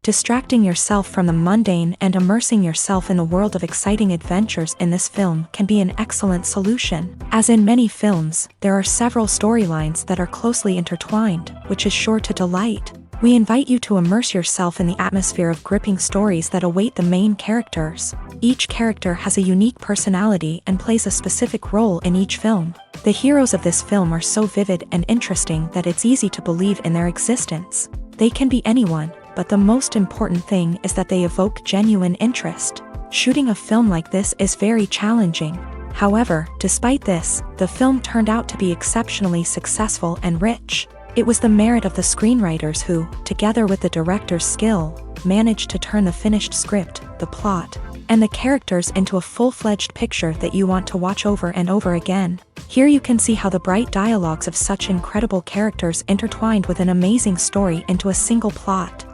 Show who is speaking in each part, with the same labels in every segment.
Speaker 1: Distracting yourself from the mundane and immersing yourself in the world of exciting adventures in this film can be an excellent solution. As in many films, there are several storylines that are closely intertwined, which is sure to delight. We invite you to immerse yourself in the atmosphere of gripping stories that await the main characters. Each character has a unique personality and plays a specific role in each film. The heroes of this film are so vivid and interesting that it's easy to believe in their existence. They can be anyone, but the most important thing is that they evoke genuine interest. Shooting a film like this is very challenging. However, despite this, the film turned out to be exceptionally successful and rich. It was the merit of the screenwriters who, together with the director's skill, managed to turn the finished script, the plot, and the characters into a full-fledged picture that you want to watch over and over again. Here you can see how the bright dialogues of such incredible characters intertwined with an amazing story into a single plot.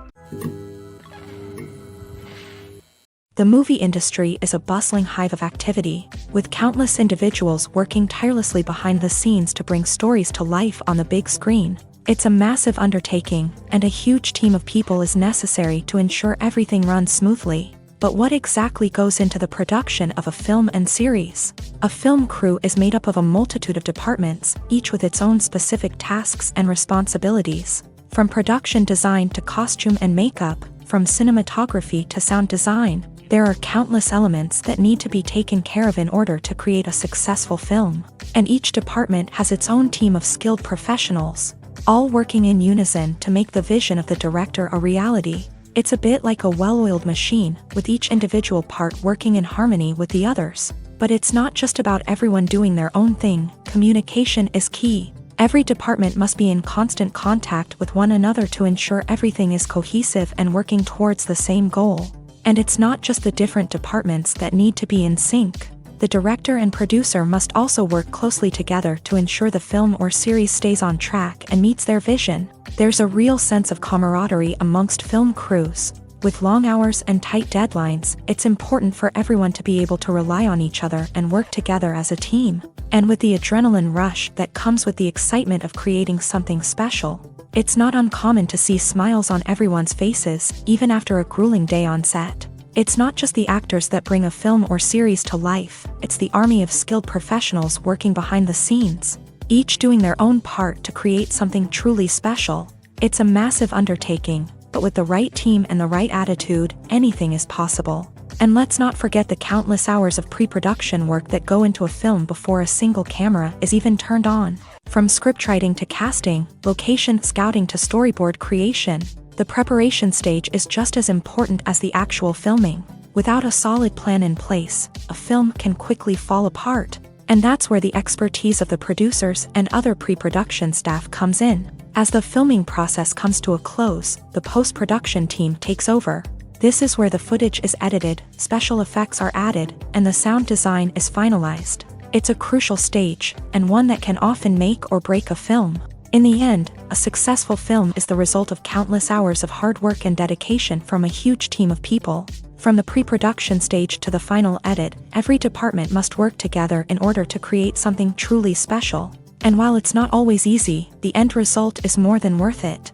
Speaker 1: The movie industry is a bustling hive of activity, with countless individuals working tirelessly behind the scenes to bring stories to life on the big screen. It's a massive undertaking, and a huge team of people is necessary to ensure everything runs smoothly. But what exactly goes into the production of a film and series? A film crew is made up of a multitude of departments, each with its own specific tasks and responsibilities. From production design to costume and makeup, from cinematography to sound design, there are countless elements that need to be taken care of in order to create a successful film. And each department has its own team of skilled professionals, all working in unison to make the vision of the director a reality. It's a bit like a well-oiled machine, with each individual part working in harmony with the others. But it's not just about everyone doing their own thing. Communication is key. Every department must be in constant contact with one another to ensure everything is cohesive and working towards the same goal. And it's not just the different departments that need to be in sync. The director and producer must also work closely together to ensure the film or series stays on track and meets their vision. There's a real sense of camaraderie amongst film crews. With long hours and tight deadlines, it's important for everyone to be able to rely on each other and work together as a team. And with the adrenaline rush that comes with the excitement of creating something special, it's not uncommon to see smiles on everyone's faces, even after a grueling day on set. It's not just the actors that bring a film or series to life, it's the army of skilled professionals working behind the scenes, each doing their own part to create something truly special. It's a massive undertaking, but with the right team and the right attitude, anything is possible. And let's not forget the countless hours of pre-production work that go into a film before a single camera is even turned on. From scriptwriting to casting, location scouting to storyboard creation, the preparation stage is just as important as the actual filming. Without a solid plan in place, a film can quickly fall apart. And that's where the expertise of the producers and other pre-production staff comes in. As the filming process comes to a close, the post-production team takes over. This is where the footage is edited, special effects are added, and the sound design is finalized. It's a crucial stage, and one that can often make or break a film. In the end, a successful film is the result of countless hours of hard work and dedication from a huge team of people. From the pre-production stage to the final edit, every department must work together in order to create something truly special. And while it's not always easy, the end result is more than worth it.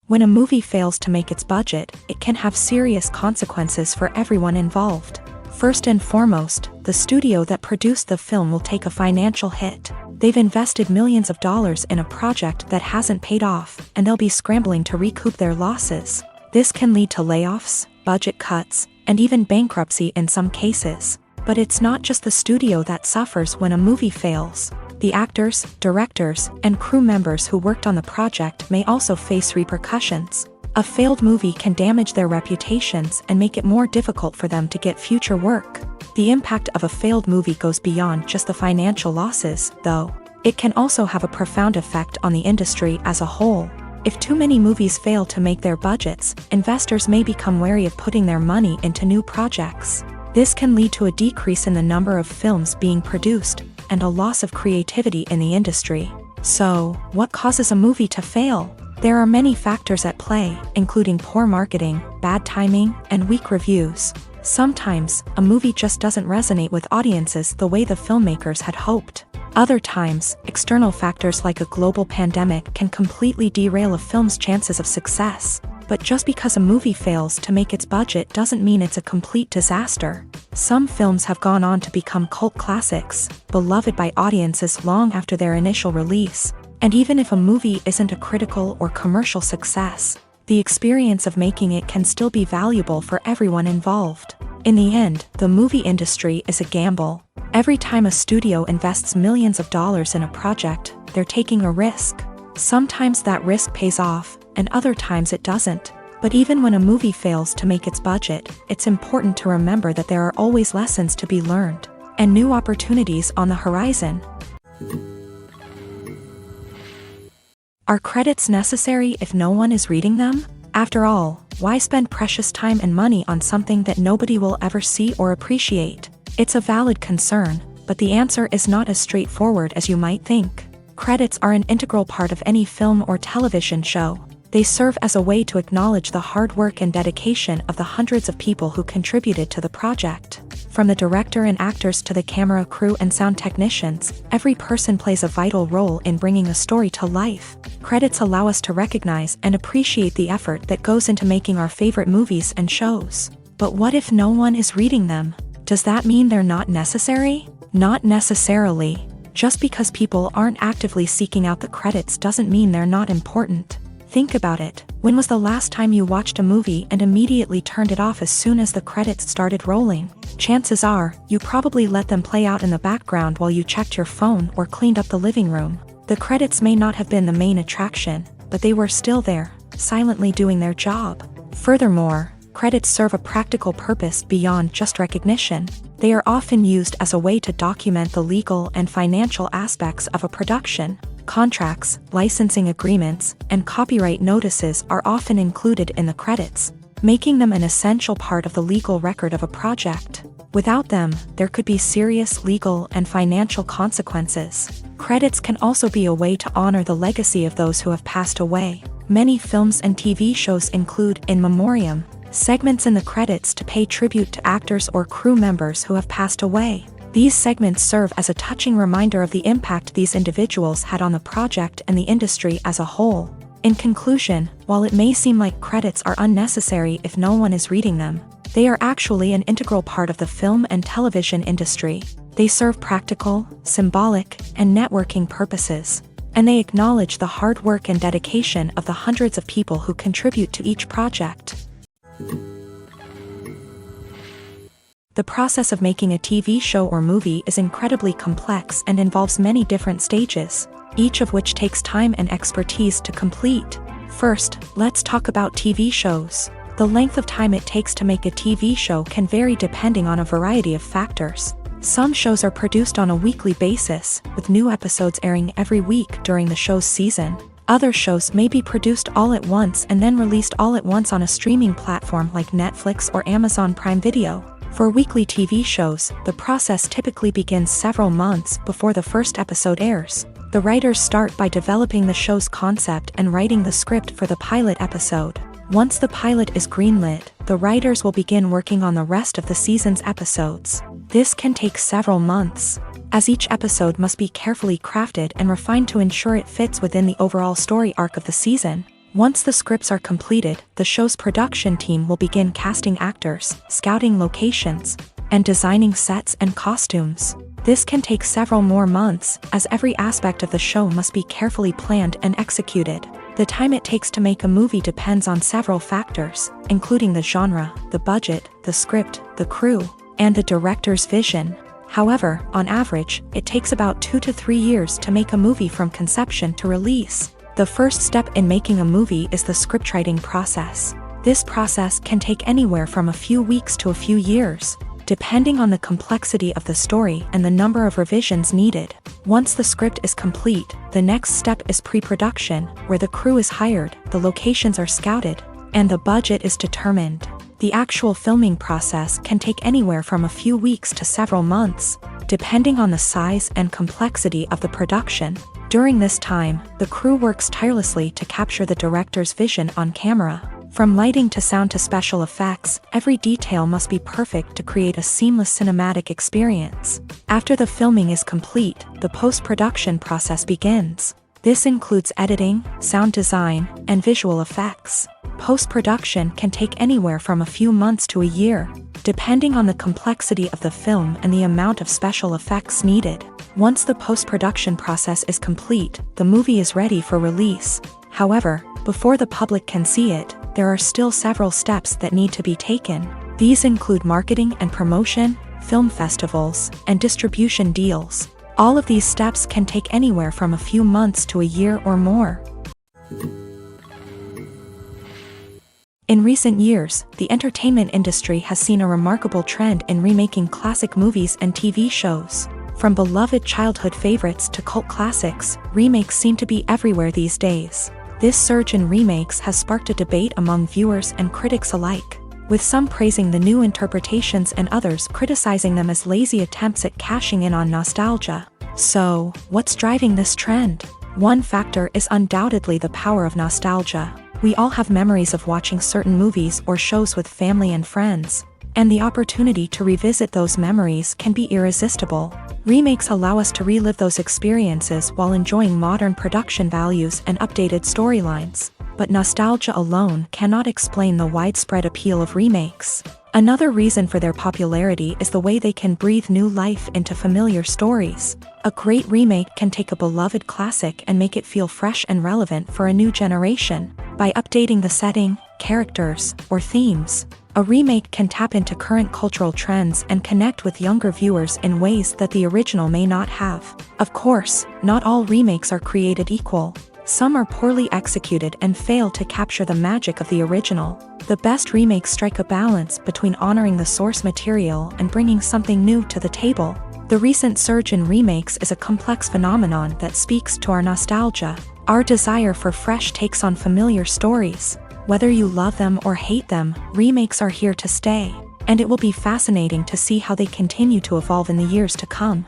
Speaker 1: When a movie fails to make its budget, it can have serious consequences for everyone involved. First and foremost, the studio that produced the film will take a financial hit. They've invested millions of dollars in a project that hasn't paid off, and they'll be scrambling to recoup their losses. This can lead to layoffs, budget cuts, and even bankruptcy in some cases. But it's not just the studio that suffers when a movie fails. The actors, directors, and crew members who worked on the project may also face repercussions. A failed movie can damage their reputations and make it more difficult for them to get future work. The impact of a failed movie goes beyond just the financial losses, though. It can also have a profound effect on the industry as a whole. If too many movies fail to make their budgets, investors may become wary of putting their money into new projects. This can lead to a decrease in the number of films being produced, and a loss of creativity in the industry. So, what causes a movie to fail? There are many factors at play, including poor marketing, bad timing, and weak reviews. Sometimes, a movie just doesn't resonate with audiences the way the filmmakers had hoped. Other times, external factors like a global pandemic can completely derail a film's chances of success. But just because a movie fails to make its budget doesn't mean it's a complete disaster. Some films have gone on to become cult classics, beloved by audiences long after their initial release. And even if a movie isn't a critical or commercial success, the experience of making it can still be valuable for everyone involved. In the end, the movie industry is a gamble. Every time a studio invests millions of dollars in a project, they're taking a risk. Sometimes that risk pays off, and other times it doesn't. But even when a movie fails to make its budget, it's important to remember that there are always lessons to be learned, and new opportunities on the horizon. Are credits necessary if no one is reading them? After all, why spend precious time and money on something that nobody will ever see or appreciate? It's a valid concern, but the answer is not as straightforward as you might think. Credits are an integral part of any film or television show. They serve as a way to acknowledge the hard work and dedication of the hundreds of people who contributed to the project. From the director and actors to the camera crew and sound technicians, every person plays a vital role in bringing a story to life. Credits allow us to recognize and appreciate the effort that goes into making our favorite movies and shows. But what if no one is reading them? Does that mean they're not necessary? Not necessarily. Just because people aren't actively seeking out the credits doesn't mean they're not important. Think about it. When was the last time you watched a movie and immediately turned it off as soon as the credits started rolling? Chances are, you probably let them play out in the background while you checked your phone or cleaned up the living room. The credits may not have been the main attraction, but they were still there, silently doing their job. Furthermore, credits serve a practical purpose beyond just recognition. They are often used as a way to document the legal and financial aspects of a production. Contracts, licensing agreements, and copyright notices are often included in the credits, making them an essential part of the legal record of a project. Without them, there could be serious legal and financial consequences. Credits can also be a way to honor the legacy of those who have passed away. Many films and TV shows include in memoriam segments in the credits to pay tribute to actors or crew members who have passed away. These segments serve as a touching reminder of the impact these individuals had on the project and the industry as a whole. In conclusion, while it may seem like credits are unnecessary if no one is reading them, they are actually an integral part of the film and television industry. They serve practical, symbolic, and networking purposes, and they acknowledge the hard work and dedication of the hundreds of people who contribute to each project. The process of making a TV show or movie is incredibly complex and involves many different stages, each of which takes time and expertise to complete. First, let's talk about TV shows. The length of time it takes to make a TV show can vary depending on a variety of factors. Some shows are produced on a weekly basis, with new episodes airing every week during the show's season. Other shows may be produced all at once and then released all at once on a streaming platform like Netflix or Amazon Prime Video. For weekly TV shows, the process typically begins several months before the first episode airs. The writers start by developing the show's concept and writing the script for the pilot episode. Once the pilot is greenlit, the writers will begin working on the rest of the season's episodes. This can take several months, as each episode must be carefully crafted and refined to ensure it fits within the overall story arc of the season. Once the scripts are completed, the show's production team will begin casting actors, scouting locations, and designing sets and costumes. This can take several more months, as every aspect of the show must be carefully planned and executed. The time it takes to make a movie depends on several factors, including the genre, the budget, the script, the crew, and the director's vision. However, on average, it takes about 2 to 3 years to make a movie from conception to release. The first step in making a movie is the scriptwriting process. This process can take anywhere from a few weeks to a few years, depending on the complexity of the story and the number of revisions needed. Once the script is complete, the next step is pre-production, where the crew is hired, the locations are scouted, and the budget is determined. The actual filming process can take anywhere from a few weeks to several months, depending on the size and complexity of the production. During this time, the crew works tirelessly to capture the director's vision on camera. From lighting to sound to special effects, every detail must be perfect to create a seamless cinematic experience. After the filming is complete, the post-production process begins. This includes editing, sound design, and visual effects. Post-production can take anywhere from a few months to a year, depending on the complexity of the film and the amount of special effects needed. Once the post-production process is complete, the movie is ready for release. However, before the public can see it, there are still several steps that need to be taken. These include marketing and promotion, film festivals, and distribution deals. All of these steps can take anywhere from a few months to a year or more. In recent years, the entertainment industry has seen a remarkable trend in remaking classic movies and TV shows. From beloved childhood favorites to cult classics, remakes seem to be everywhere these days. This surge in remakes has sparked a debate among viewers and critics alike, with some praising the new interpretations and others criticizing them as lazy attempts at cashing in on nostalgia. So, what's driving this trend? One factor is undoubtedly the power of nostalgia. We all have memories of watching certain movies or shows with family and friends, and the opportunity to revisit those memories can be irresistible. Remakes allow us to relive those experiences while enjoying modern production values and updated storylines. But nostalgia alone cannot explain the widespread appeal of remakes. Another reason for their popularity is the way they can breathe new life into familiar stories. A great remake can take a beloved classic and make it feel fresh and relevant for a new generation. By updating the setting, characters, or themes, a remake can tap into current cultural trends and connect with younger viewers in ways that the original may not have. Of course, not all remakes are created equal. Some are poorly executed and fail to capture the magic of the original. The best remakes strike a balance between honoring the source material and bringing something new to the table. The recent surge in remakes is a complex phenomenon that speaks to our nostalgia, our desire for fresh takes on familiar stories. Whether you love them or hate them, remakes are here to stay, and it will be fascinating to see how they continue to evolve in the years to come.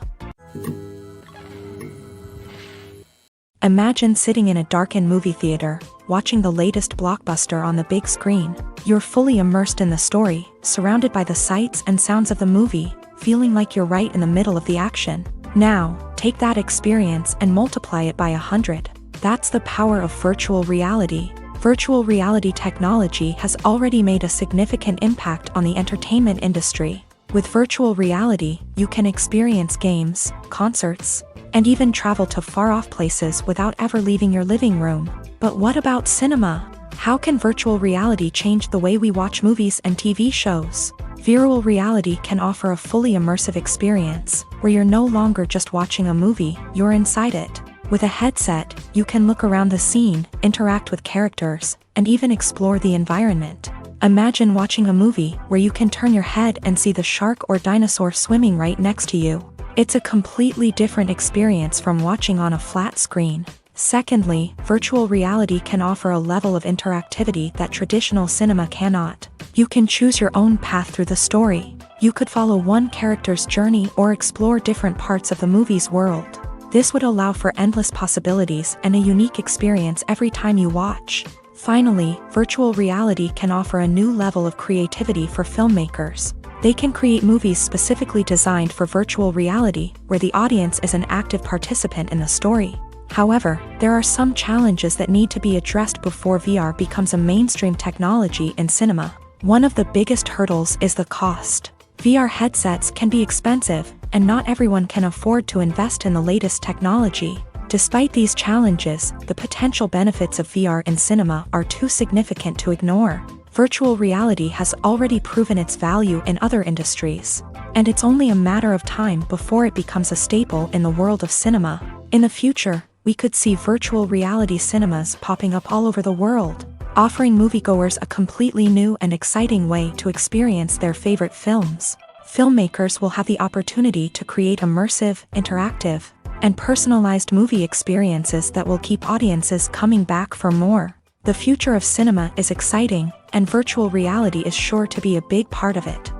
Speaker 1: Imagine sitting in a darkened movie theater, watching the latest blockbuster on the big screen. You're fully immersed in the story, surrounded by the sights and sounds of the movie, feeling like you're right in the middle of the action. Now, take that experience and multiply it by 100. That's the power of virtual reality. Virtual reality technology has already made a significant impact on the entertainment industry. With virtual reality, you can experience games, concerts, and even travel to far-off places without ever leaving your living room. But what about cinema? How can virtual reality change the way we watch movies and TV shows? Virtual reality can offer a fully immersive experience, where you're no longer just watching a movie, you're inside it. With a headset, you can look around the scene, interact with characters, and even explore the environment. Imagine watching a movie where you can turn your head and see the shark or dinosaur swimming right next to you. It's a completely different experience from watching on a flat screen. Secondly, virtual reality can offer a level of interactivity that traditional cinema cannot. You can choose your own path through the story. You could follow one character's journey or explore different parts of the movie's world. This would allow for endless possibilities and a unique experience every time you watch. Finally, virtual reality can offer a new level of creativity for filmmakers. They can create movies specifically designed for virtual reality, where the audience is an active participant in the story. However, there are some challenges that need to be addressed before VR becomes a mainstream technology in cinema. One of the biggest hurdles is the cost. VR headsets can be expensive, and not everyone can afford to invest in the latest technology. Despite these challenges, the potential benefits of VR in cinema are too significant to ignore. Virtual reality has already proven its value in other industries, and it's only a matter of time before it becomes a staple in the world of cinema. In the future, we could see virtual reality cinemas popping up all over the world, offering moviegoers a completely new and exciting way to experience their favorite films. Filmmakers will have the opportunity to create immersive, interactive, and personalized movie experiences that will keep audiences coming back for more. The future of cinema is exciting, and virtual reality is sure to be a big part of it.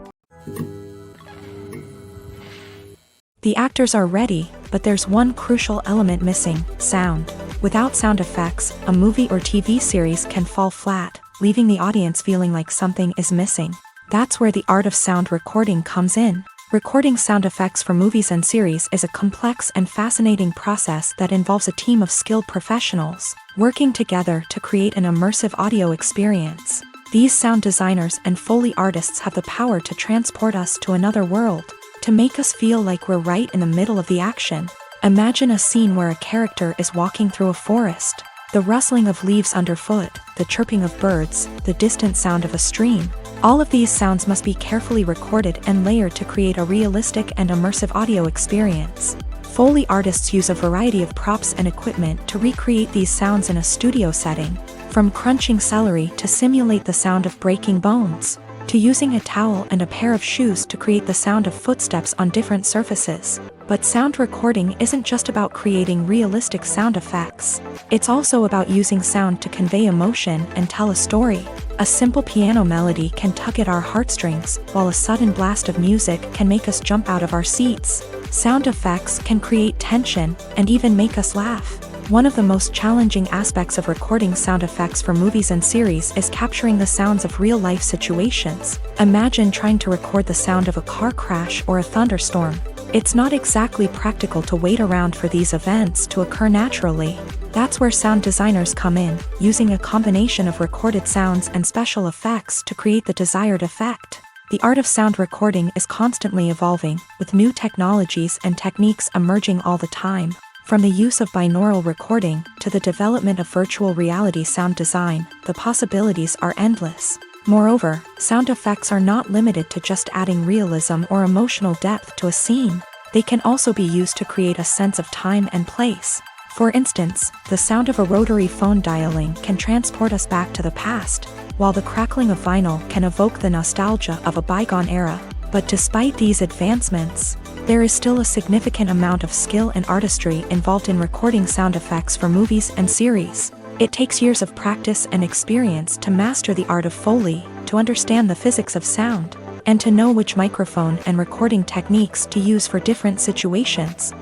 Speaker 1: The actors are ready, but there's one crucial element missing: sound. Without sound effects, a movie or TV series can fall flat. leaving the audience feeling like something is missing. That's where the art of sound recording comes in. Recording sound effects for movies and series is a complex and fascinating process that involves a team of skilled professionals working together to create an immersive audio experience. These sound designers and Foley artists have the power to transport us to another world, to make us feel like we're right in the middle of the action. Imagine a scene where a character is walking through a forest. The rustling of leaves underfoot, the chirping of birds, the distant sound of a stream. All of these sounds must be carefully recorded and layered to create a realistic and immersive audio experience. Foley artists use a variety of props and equipment to recreate these sounds in a studio setting, from crunching celery to simulate the sound of breaking bones, to using a towel and a pair of shoes to create the sound of footsteps on different surfaces. But sound recording isn't just about creating realistic sound effects. It's also about using sound to convey emotion and tell a story. A simple piano melody can tug at our heartstrings, while a sudden blast of music can make us jump out of our seats. Sound effects can create tension and even make us laugh. One of the most challenging aspects of recording sound effects for movies and series is capturing the sounds of real-life situations. Imagine trying to record the sound of a car crash or a thunderstorm. It's not exactly practical to wait around for these events to occur naturally. That's where sound designers come in, using a combination of recorded sounds and special effects to create the desired effect. The art of sound recording is constantly evolving, with new technologies and techniques emerging all the time. From the use of binaural recording to the development of virtual reality sound design, the possibilities are endless. Moreover, sound effects are not limited to just adding realism or emotional depth to a scene. They can also be used to create a sense of time and place. For instance, the sound of a rotary phone dialing can transport us back to the past, while the crackling of vinyl can evoke the nostalgia of a bygone era. But despite these advancements, there is still a significant amount of skill and artistry involved in recording sound effects for movies and series. It takes years of practice and experience to master the art of Foley, to understand the physics of sound, and to know which microphone and recording techniques to use for different situations.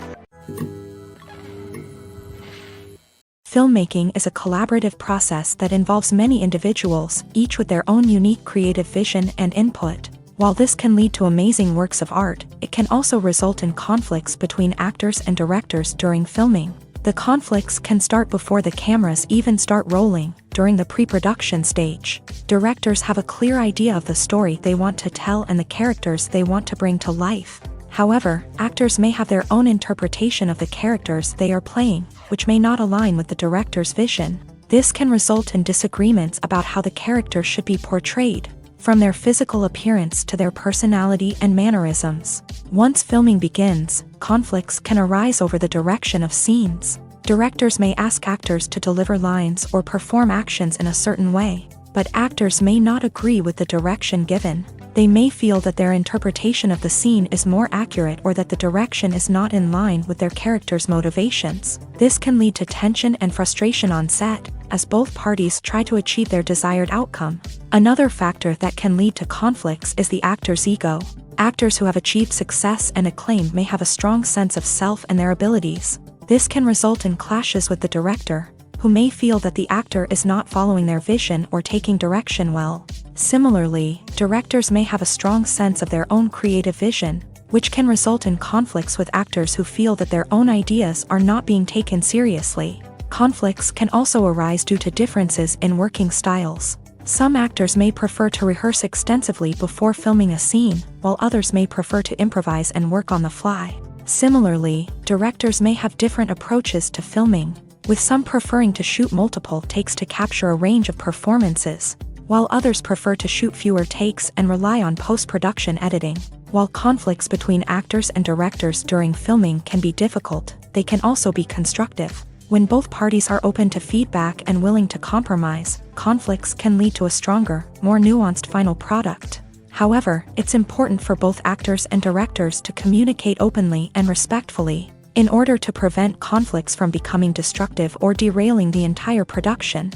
Speaker 1: Filmmaking is a collaborative process that involves many individuals, each with their own unique creative vision and input. While this can lead to amazing works of art, it can also result in conflicts between actors and directors during filming. The conflicts can start before the cameras even start rolling, during the pre-production stage. Directors have a clear idea of the story they want to tell and the characters they want to bring to life. However, actors may have their own interpretation of the characters they are playing, which may not align with the director's vision. This can result in disagreements about how the character should be portrayed, from their physical appearance to their personality and mannerisms. Once filming begins, conflicts can arise over the direction of scenes. Directors may ask actors to deliver lines or perform actions in a certain way, but actors may not agree with the direction given. They may feel that their interpretation of the scene is more accurate or that the direction is not in line with their character's motivations. This can lead to tension and frustration on set, as both parties try to achieve their desired outcome. Another factor that can lead to conflicts is the actor's ego. Actors who have achieved success and acclaim may have a strong sense of self and their abilities. This can result in clashes with the director, who may feel that the actor is not following their vision or taking direction well. Similarly, directors may have a strong sense of their own creative vision, which can result in conflicts with actors who feel that their own ideas are not being taken seriously. Conflicts can also arise due to differences in working styles. Some actors may prefer to rehearse extensively before filming a scene, while others may prefer to improvise and work on the fly. Similarly, directors may have different approaches to filming, with some preferring to shoot multiple takes to capture a range of performances, while others prefer to shoot fewer takes and rely on post-production editing. While conflicts between actors and directors during filming can be difficult, they can also be constructive. When both parties are open to feedback and willing to compromise, conflicts can lead to a stronger, more nuanced final product. However, it's important for both actors and directors to communicate openly and respectfully, in order to prevent conflicts from becoming destructive or derailing the entire production.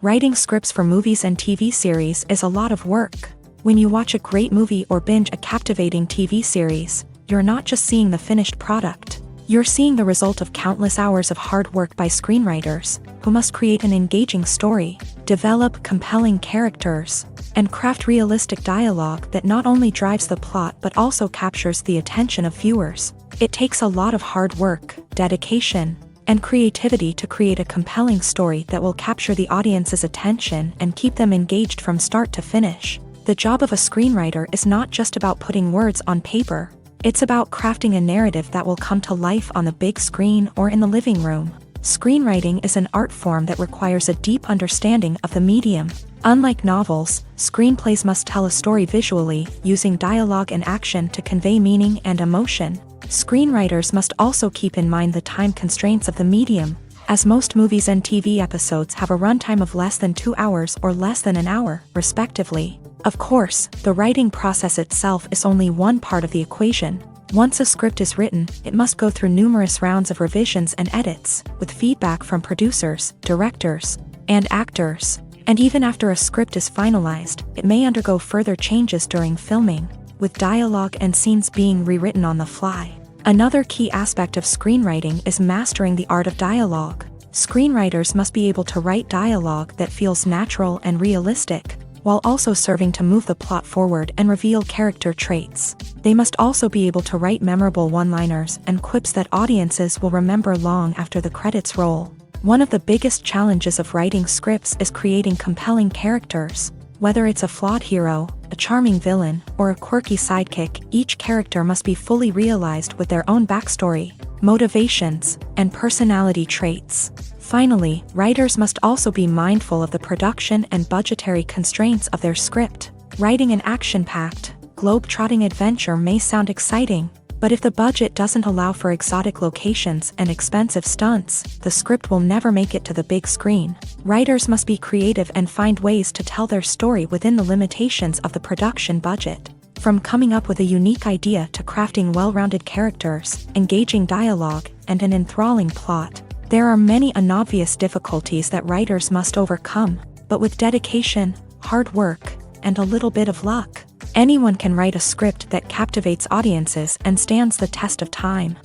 Speaker 1: Writing scripts for movies and TV series is a lot of work. When you watch a great movie or binge a captivating TV series, you're not just seeing the finished product. You're seeing the result of countless hours of hard work by screenwriters, who must create an engaging story, develop compelling characters, and craft realistic dialogue that not only drives the plot but also captures the attention of viewers. It takes a lot of hard work, dedication, and creativity to create a compelling story that will capture the audience's attention and keep them engaged from start to finish. The job of a screenwriter is not just about putting words on paper. It's about crafting a narrative that will come to life on the big screen or in the living room. Screenwriting is an art form that requires a deep understanding of the medium. Unlike novels, screenplays must tell a story visually, using dialogue and action to convey meaning and emotion. Screenwriters must also keep in mind the time constraints of the medium, as most movies and TV episodes have a runtime of less than 2 hours or less than an hour, respectively. Of course, the writing process itself is only one part of the equation. Once a script is written, it must go through numerous rounds of revisions and edits, with feedback from producers, directors, and actors. And even after a script is finalized, it may undergo further changes during filming, with dialogue and scenes being rewritten on the fly. Another key aspect of screenwriting is mastering the art of dialogue. Screenwriters must be able to write dialogue that feels natural and realistic, while also serving to move the plot forward and reveal character traits. They must also be able to write memorable one-liners and quips that audiences will remember long after the credits roll. One of the biggest challenges of writing scripts is creating compelling characters. Whether it's a flawed hero, a charming villain, or a quirky sidekick, each character must be fully realized with their own backstory, motivations, and personality traits. Finally, writers must also be mindful of the production and budgetary constraints of their script. Writing an action-packed, globe-trotting adventure may sound exciting, but if the budget doesn't allow for exotic locations and expensive stunts, the script will never make it to the big screen. Writers must be creative and find ways to tell their story within the limitations of the production budget. From coming up with a unique idea to crafting well-rounded characters, engaging dialogue, and an enthralling plot, there are many unobvious difficulties that writers must overcome, but with dedication, hard work, and a little bit of luck, anyone can write a script that captivates audiences and stands the test of time.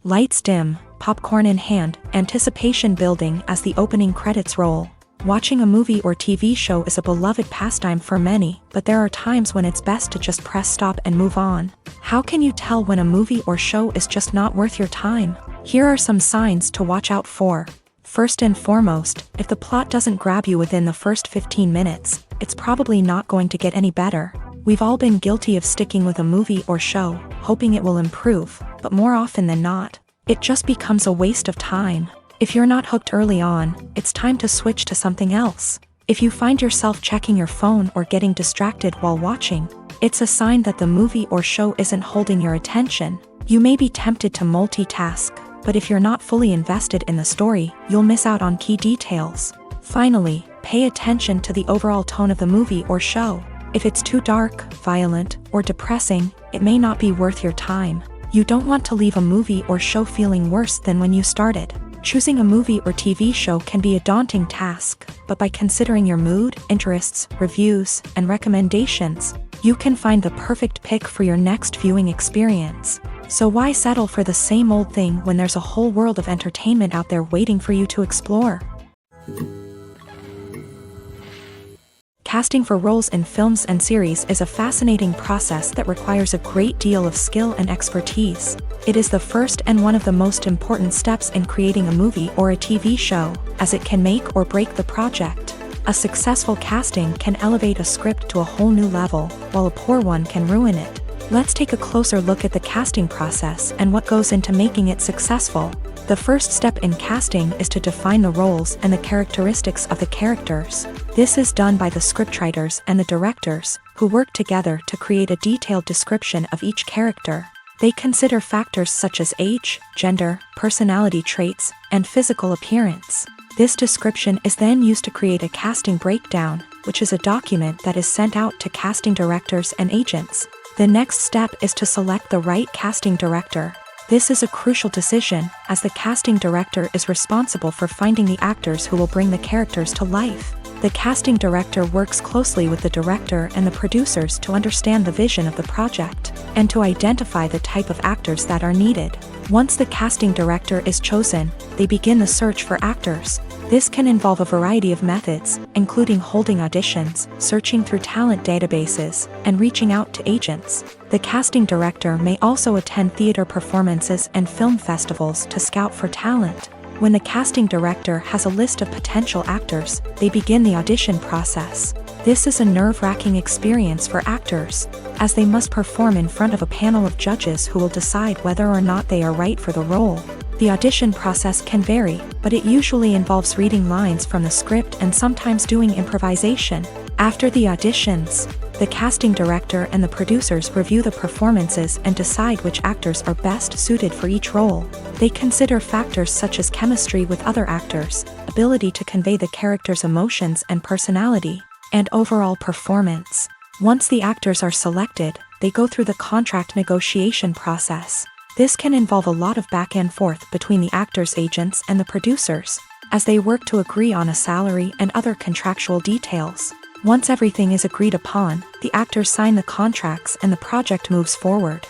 Speaker 1: Lights dim, popcorn in hand, anticipation building as the opening credits roll. Watching a movie or TV show is a beloved pastime for many, but there are times when it's best to just press stop and move on. How can you tell when a movie or show is just not worth your time? Here are some signs to watch out for. First and foremost, if the plot doesn't grab you within the first 15 minutes, it's probably not going to get any better. We've all been guilty of sticking with a movie or show, hoping it will improve, but more often than not, it just becomes a waste of time. If you're not hooked early on, it's time to switch to something else. If you find yourself checking your phone or getting distracted while watching, it's a sign that the movie or show isn't holding your attention. You may be tempted to multitask, but if you're not fully invested in the story, you'll miss out on key details. Finally, pay attention to the overall tone of the movie or show. If it's too dark, violent, or depressing, it may not be worth your time. You don't want to leave a movie or show feeling worse than when you started. Choosing a movie or TV show can be a daunting task, but by considering your mood, interests, reviews, and recommendations, you can find the perfect pick for your next viewing experience. So why settle for the same old thing when there's a whole world of entertainment out there waiting for you to explore? Casting for roles in films and series is a fascinating process that requires a great deal of skill and expertise. It is the first and one of the most important steps in creating a movie or a TV show, as it can make or break the project. A successful casting can elevate a script to a whole new level, while a poor one can ruin it. Let's take a closer look at the casting process and what goes into making it successful. The first step in casting is to define the roles and the characteristics of the characters. This is done by the scriptwriters and the directors, who work together to create a detailed description of each character. They consider factors such as age, gender, personality traits, and physical appearance. This description is then used to create a casting breakdown, which is a document that is sent out to casting directors and agents. The next step is to select the right casting director. This is a crucial decision, as the casting director is responsible for finding the actors who will bring the characters to life. The casting director works closely with the director and the producers to understand the vision of the project. and to identify the type of actors that are needed. Once the casting director is chosen, they begin the search for actors. This can involve a variety of methods, including holding auditions, searching through talent databases, and reaching out to agents. The casting director may also attend theater performances and film festivals to scout for talent. When the casting director has a list of potential actors, they begin the audition process. This is a nerve-wracking experience for actors, as they must perform in front of a panel of judges who will decide whether or not they are right for the role. The audition process can vary, but it usually involves reading lines from the script and sometimes doing improvisation. After the auditions, the casting director and the producers review the performances and decide which actors are best suited for each role. They consider factors such as chemistry with other actors, ability to convey the character's emotions and personality, and overall performance. Once the actors are selected, they go through the contract negotiation process. This can involve a lot of back and forth between the actors' agents and the producers, as they work to agree on a salary and other contractual details. Once everything is agreed upon, the actors sign the contracts and the project moves forward.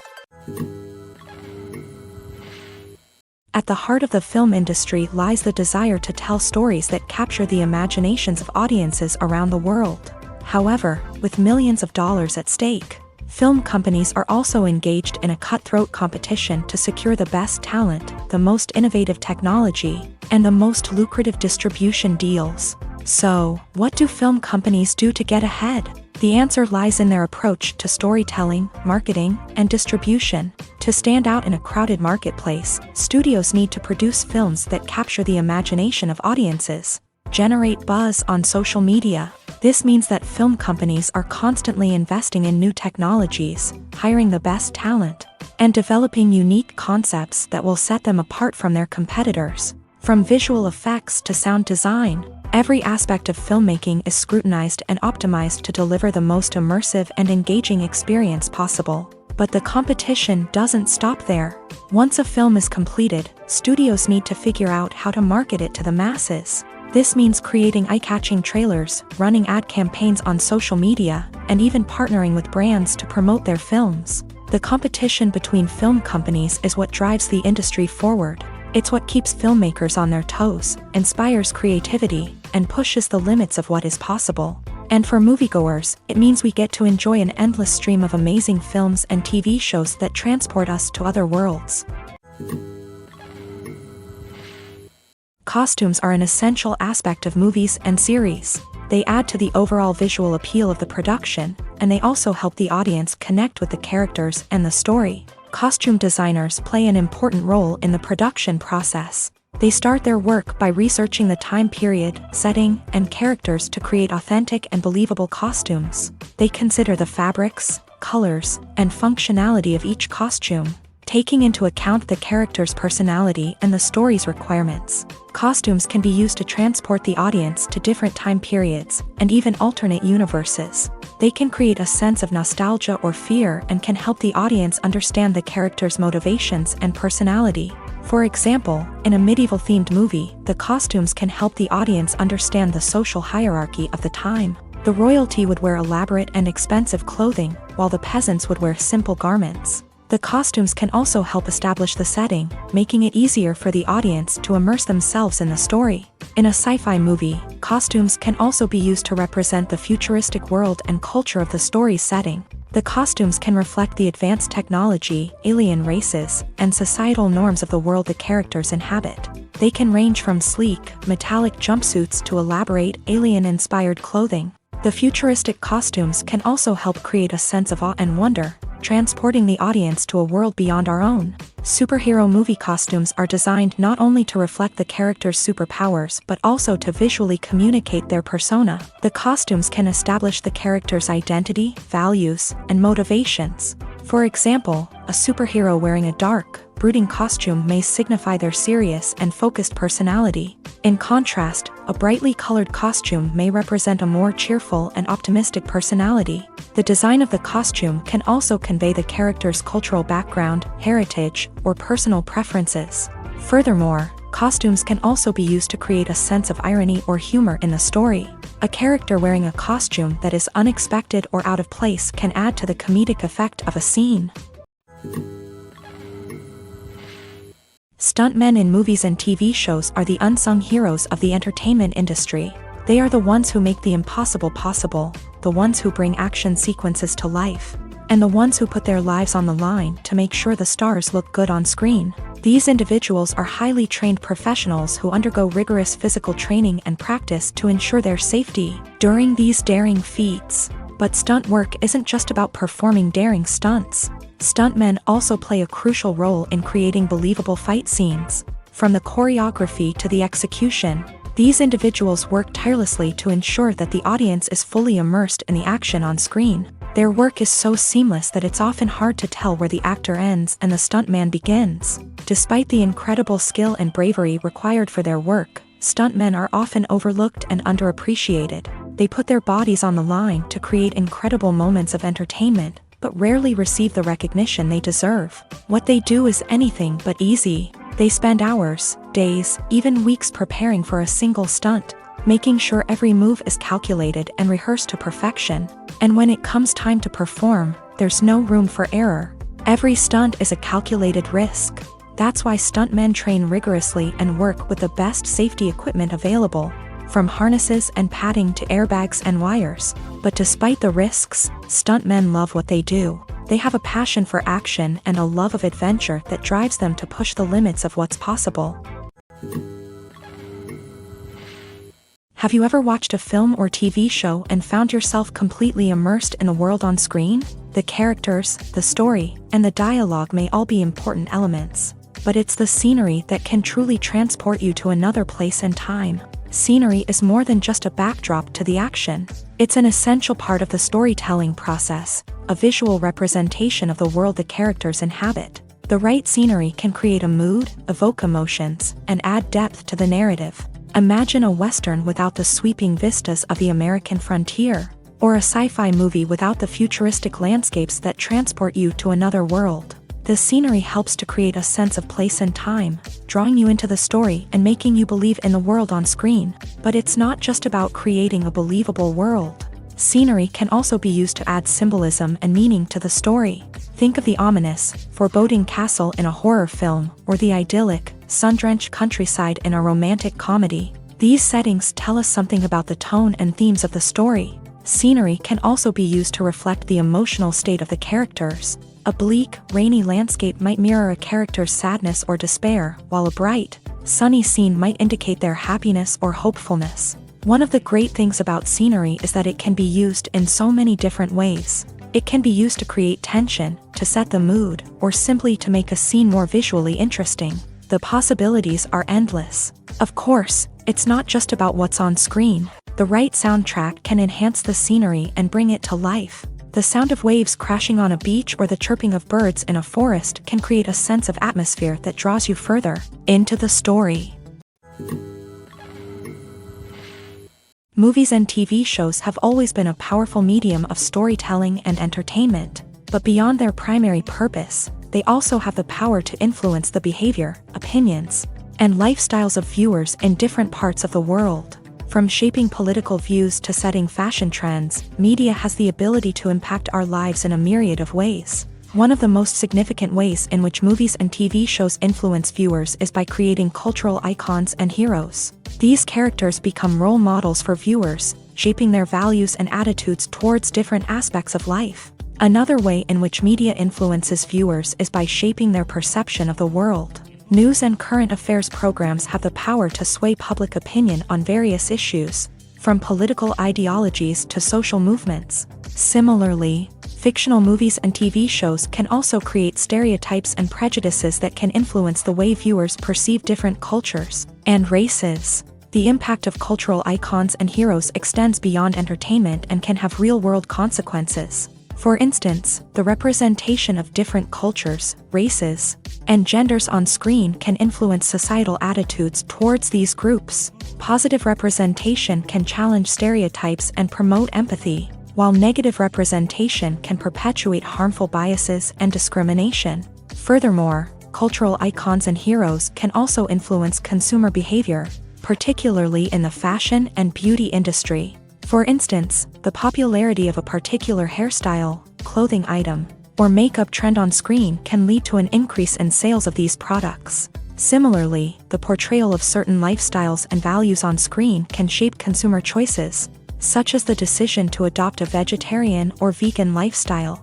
Speaker 1: At the heart of the film industry lies the desire to tell stories that capture the imaginations of audiences around the world. However, with millions of dollars at stake, film companies are also engaged in a cutthroat competition to secure the best talent, the most innovative technology, and the most lucrative distribution deals. So, what do film companies do to get ahead? The answer lies in their approach to storytelling, marketing, and distribution. To stand out in a crowded marketplace, studios need to produce films that capture the imagination of audiences, generate buzz on social media. This means that film companies are constantly investing in new technologies, hiring the best talent, and developing unique concepts that will set them apart from their competitors. From visual effects to sound design, every aspect of filmmaking is scrutinized and optimized to deliver the most immersive and engaging experience possible. But the competition doesn't stop there. Once a film is completed, studios need to figure out how to market it to the masses. This means creating eye-catching trailers, running ad campaigns on social media, and even partnering with brands to promote their films. The competition between film companies is what drives the industry forward. It's what keeps filmmakers on their toes, inspires creativity, and pushes the limits of what is possible. And for moviegoers, it means we get to enjoy an endless stream of amazing films and TV shows that transport us to other worlds. Costumes are an essential aspect of movies and series. They add to the overall visual appeal of the production, and they also help the audience connect with the characters and the story. Costume designers play an important role in the production process. They start their work by researching the time period, setting, and characters to create authentic and believable costumes. They consider the fabrics, colors, and functionality of each costume, taking into account the character's personality and the story's requirements. Costumes can be used to transport the audience to different time periods, and even alternate universes. They can create a sense of nostalgia or fear and can help the audience understand the character's motivations and personality. For example, in a medieval-themed movie, the costumes can help the audience understand the social hierarchy of the time. The royalty would wear elaborate and expensive clothing, while the peasants would wear simple garments. The costumes can also help establish the setting, making it easier for the audience to immerse themselves in the story. In a sci-fi movie, costumes can also be used to represent the futuristic world and culture of the story's setting. The costumes can reflect the advanced technology, alien races, and societal norms of the world the characters inhabit. They can range from sleek, metallic jumpsuits to elaborate, alien-inspired clothing. The futuristic costumes can also help create a sense of awe and wonder, transporting the audience to a world beyond our own. Superhero movie costumes are designed not only to reflect the character's superpowers but also to visually communicate their persona. The costumes can establish the character's identity, values, and motivations. For example, a superhero wearing a dark, brooding costume may signify their serious and focused personality. In contrast, a brightly colored costume may represent a more cheerful and optimistic personality. The design of the costume can also convey the character's cultural background, heritage, or personal preferences. Furthermore, costumes can also be used to create a sense of irony or humor in the story. A character wearing a costume that is unexpected or out of place can add to the comedic effect of a scene. Stuntmen in movies and TV shows are the unsung heroes of the entertainment industry. They are the ones who make the impossible possible, the ones who bring action sequences to life, and the ones who put their lives on the line to make sure the stars look good on screen. These individuals are highly trained professionals who undergo rigorous physical training and practice to ensure their safety during these daring feats. But stunt work isn't just about performing daring stunts. Stuntmen also play a crucial role in creating believable fight scenes. From the choreography to the execution, these individuals work tirelessly to ensure that the audience is fully immersed in the action on screen. Their work is so seamless that it's often hard to tell where the actor ends and the stuntman begins. Despite the incredible skill and bravery required for their work, stuntmen are often overlooked and underappreciated. They put their bodies on the line to create incredible moments of entertainment, but rarely receive the recognition they deserve. What they do is anything but easy. They spend hours, days, even weeks preparing for a single stunt, making sure every move is calculated and rehearsed to perfection. And when it comes time to perform, there's no room for error. Every stunt is a calculated risk. That's why stuntmen train rigorously and work with the best safety equipment available, from harnesses and padding to airbags and wires. But despite the risks, stuntmen love what they do. They have a passion for action and a love of adventure that drives them to push the limits of what's possible. Have you ever watched a film or TV show and found yourself completely immersed in the world on screen? The characters, the story, and the dialogue may all be important elements, but it's the scenery that can truly transport you to another place and time. Scenery is more than just a backdrop to the action. It's an essential part of the storytelling process, a visual representation of the world the characters inhabit. The right scenery can create a mood, evoke emotions, and add depth to the narrative. Imagine a Western without the sweeping vistas of the American frontier, or a sci-fi movie without the futuristic landscapes that transport you to another world. The scenery helps to create a sense of place and time, drawing you into the story and making you believe in the world on screen. But it's not just about creating a believable world. Scenery can also be used to add symbolism and meaning to the story. Think of the ominous, foreboding castle in a horror film, or the idyllic, sun-drenched countryside in a romantic comedy. These settings tell us something about the tone and themes of the story. Scenery can also be used to reflect the emotional state of the characters. A bleak, rainy landscape might mirror a character's sadness or despair, while a bright, sunny scene might indicate their happiness or hopefulness. One of the great things about scenery is that it can be used in so many different ways. It can be used to create tension, to set the mood, or simply to make a scene more visually interesting. The possibilities are endless. Of course, it's not just about what's on screen. The right soundtrack can enhance the scenery and bring it to life. The sound of waves crashing on a beach or the chirping of birds in a forest can create a sense of atmosphere that draws you further into the story. Movies and TV shows have always been a powerful medium of storytelling and entertainment, but beyond their primary purpose, they also have the power to influence the behavior, opinions, and lifestyles of viewers in different parts of the world. From shaping political views to setting fashion trends, media has the ability to impact our lives in a myriad of ways. One of the most significant ways in which movies and TV shows influence viewers is by creating cultural icons and heroes. These characters become role models for viewers, shaping their values and attitudes towards different aspects of life. Another way in which media influences viewers is by shaping their perception of the world. News and current affairs programs have the power to sway public opinion on various issues, from political ideologies to social movements. Similarly, fictional movies and TV shows can also create stereotypes and prejudices that can influence the way viewers perceive different cultures and races. The impact of cultural icons and heroes extends beyond entertainment and can have real-world consequences. For instance, the representation of different cultures, races, and genders on screen can influence societal attitudes towards these groups. Positive representation can challenge stereotypes and promote empathy, while negative representation can perpetuate harmful biases and discrimination. Furthermore, cultural icons and heroes can also influence consumer behavior, particularly in the fashion and beauty industry. For instance, the popularity of a particular hairstyle, clothing item, or makeup trend on screen can lead to an increase in sales of these products. Similarly, the portrayal of certain lifestyles and values on screen can shape consumer choices, such as the decision to adopt a vegetarian or vegan lifestyle.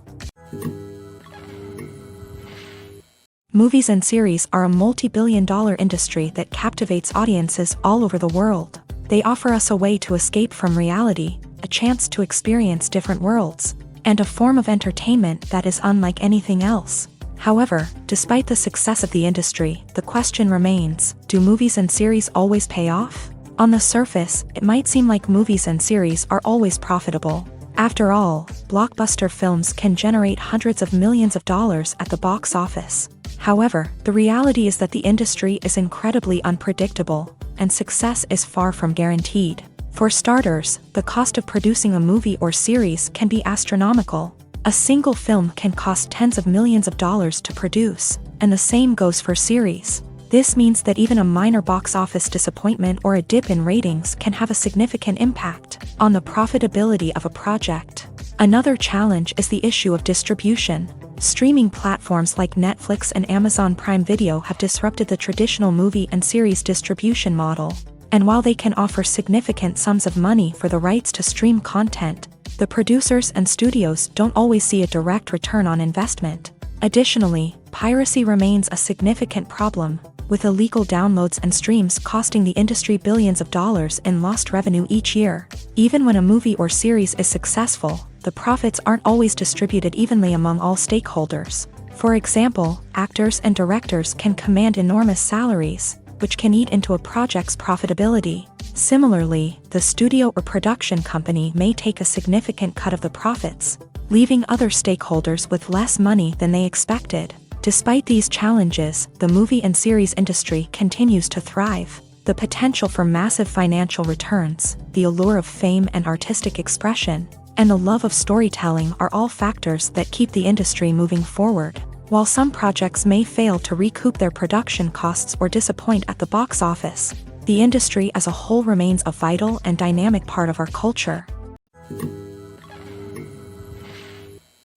Speaker 1: Movies and series are a multi-billion-dollar industry that captivates audiences all over the world. They offer us a way to escape from reality, a chance to experience different worlds, and a form of entertainment that is unlike anything else. However, despite the success of the industry, the question remains, do movies and series always pay off? On the surface, it might seem like movies and series are always profitable. After all, blockbuster films can generate hundreds of millions of dollars at the box office. However, the reality is that the industry is incredibly unpredictable, and success is far from guaranteed. For starters, the cost of producing a movie or series can be astronomical. A single film can cost tens of millions of dollars to produce, and the same goes for series. This means that even a minor box office disappointment or a dip in ratings can have a significant impact on the profitability of a project. Another challenge is the issue of distribution. Streaming platforms like Netflix and Amazon Prime Video have disrupted the traditional movie and series distribution model. And while they can offer significant sums of money for the rights to stream content, the producers and studios don't always see a direct return on investment. Additionally, piracy remains a significant problem, with illegal downloads and streams costing the industry billions of dollars in lost revenue each year. Even when a movie or series is successful, the profits aren't always distributed evenly among all stakeholders. For example, actors and directors can command enormous salaries, which can eat into a project's profitability. Similarly, the studio or production company may take a significant cut of the profits, leaving other stakeholders with less money than they expected. Despite these challenges, the movie and series industry continues to thrive. The potential for massive financial returns, the allure of fame and artistic expression, and the love of storytelling are all factors that keep the industry moving forward. While some projects may fail to recoup their production costs or disappoint at the box office, the industry as a whole remains a vital and dynamic part of our culture.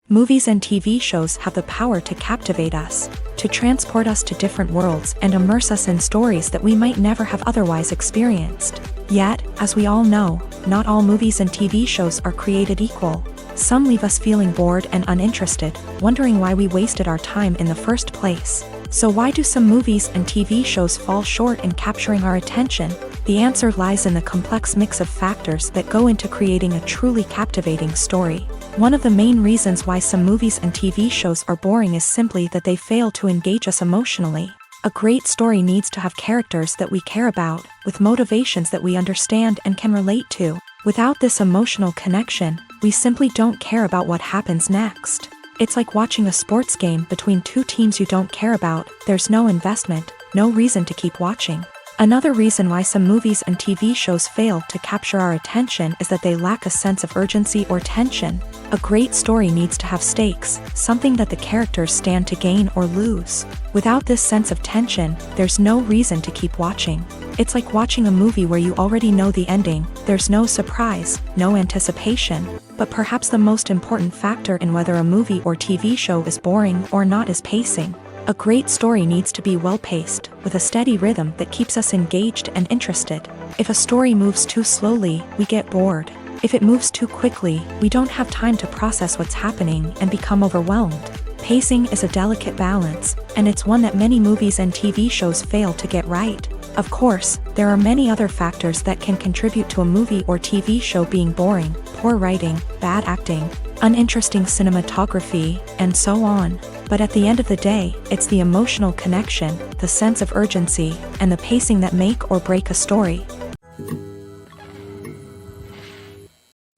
Speaker 1: Movies and TV shows have the power to captivate us, to transport us to different worlds and immerse us in stories that we might never have otherwise experienced. Yet, as we all know, not all movies and TV shows are created equal. Some leave us feeling bored and uninterested, wondering why we wasted our time in the first place. So why do some movies and TV shows fall short in capturing our attention? The answer lies in the complex mix of factors that go into creating a truly captivating story. One of the main reasons why some movies and TV shows are boring is simply that they fail to engage us emotionally. A great story needs to have characters that we care about, with motivations that we understand and can relate to. Without this emotional connection, we simply don't care about what happens next. It's like watching a sports game between two teams you don't care about. There's no investment, no reason to keep watching. Another reason why some movies and TV shows fail to capture our attention is that they lack a sense of urgency or tension. A great story needs to have stakes, something that the characters stand to gain or lose. Without this sense of tension, there's no reason to keep watching. It's like watching a movie where you already know the ending. There's no surprise, no anticipation. But perhaps the most important factor in whether a movie or TV show is boring or not is pacing. A great story needs to be well-paced, with a steady rhythm that keeps us engaged and interested. If a story moves too slowly, we get bored. If it moves too quickly, we don't have time to process what's happening and become overwhelmed. Pacing is a delicate balance, and it's one that many movies and TV shows fail to get right. Of course, there are many other factors that can contribute to a movie or TV show being boring: poor writing, bad acting, uninteresting cinematography, and so on. But at the end of the day, it's the emotional connection, the sense of urgency, and the pacing that make or break a story.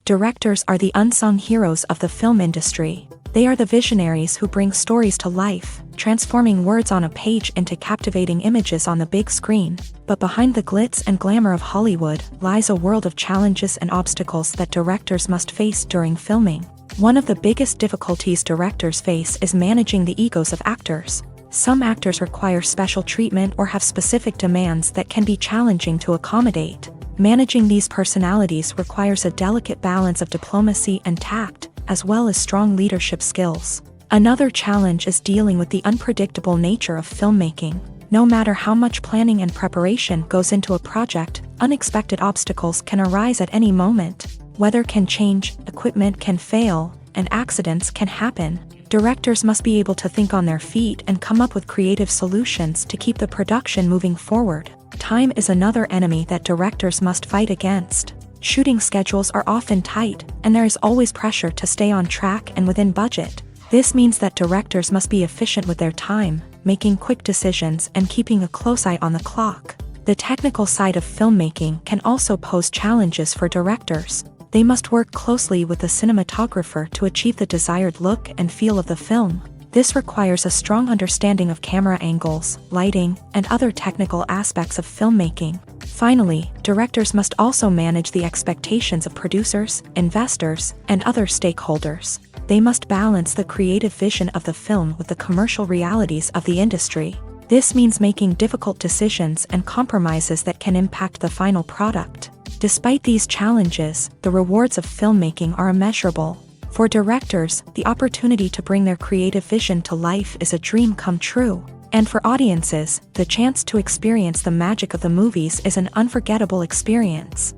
Speaker 1: Directors are the unsung heroes of the film industry. They are the visionaries who bring stories to life, transforming words on a page into captivating images on the big screen. But behind the glitz and glamour of Hollywood lies a world of challenges and obstacles that directors must face during filming. One of the biggest difficulties directors face is managing the egos of actors. Some actors require special treatment or have specific demands that can be challenging to accommodate. Managing these personalities requires a delicate balance of diplomacy and tact, as well as strong leadership skills. Another challenge is dealing with the unpredictable nature of filmmaking. No matter how much planning and preparation goes into a project, unexpected obstacles can arise at any moment. Weather can change, equipment can fail, and accidents can happen. Directors must be able to think on their feet and come up with creative solutions to keep the production moving forward. Time is another enemy that directors must fight against. Shooting schedules are often tight, and there is always pressure to stay on track and within budget. This means that directors must be efficient with their time, making quick decisions and keeping a close eye on the clock. The technical side of filmmaking can also pose challenges for directors. They must work closely with the cinematographer to achieve the desired look and feel of the film. This requires a strong understanding of camera angles, lighting, and other technical aspects of filmmaking. Finally, directors must also manage the expectations of producers, investors, and other stakeholders. They must balance the creative vision of the film with the commercial realities of the industry. This means making difficult decisions and compromises that can impact the final product. Despite these challenges, the rewards of filmmaking are immeasurable. For directors, the opportunity to bring their creative vision to life is a dream come true. And for audiences, the chance to experience the magic of the movies is an unforgettable experience.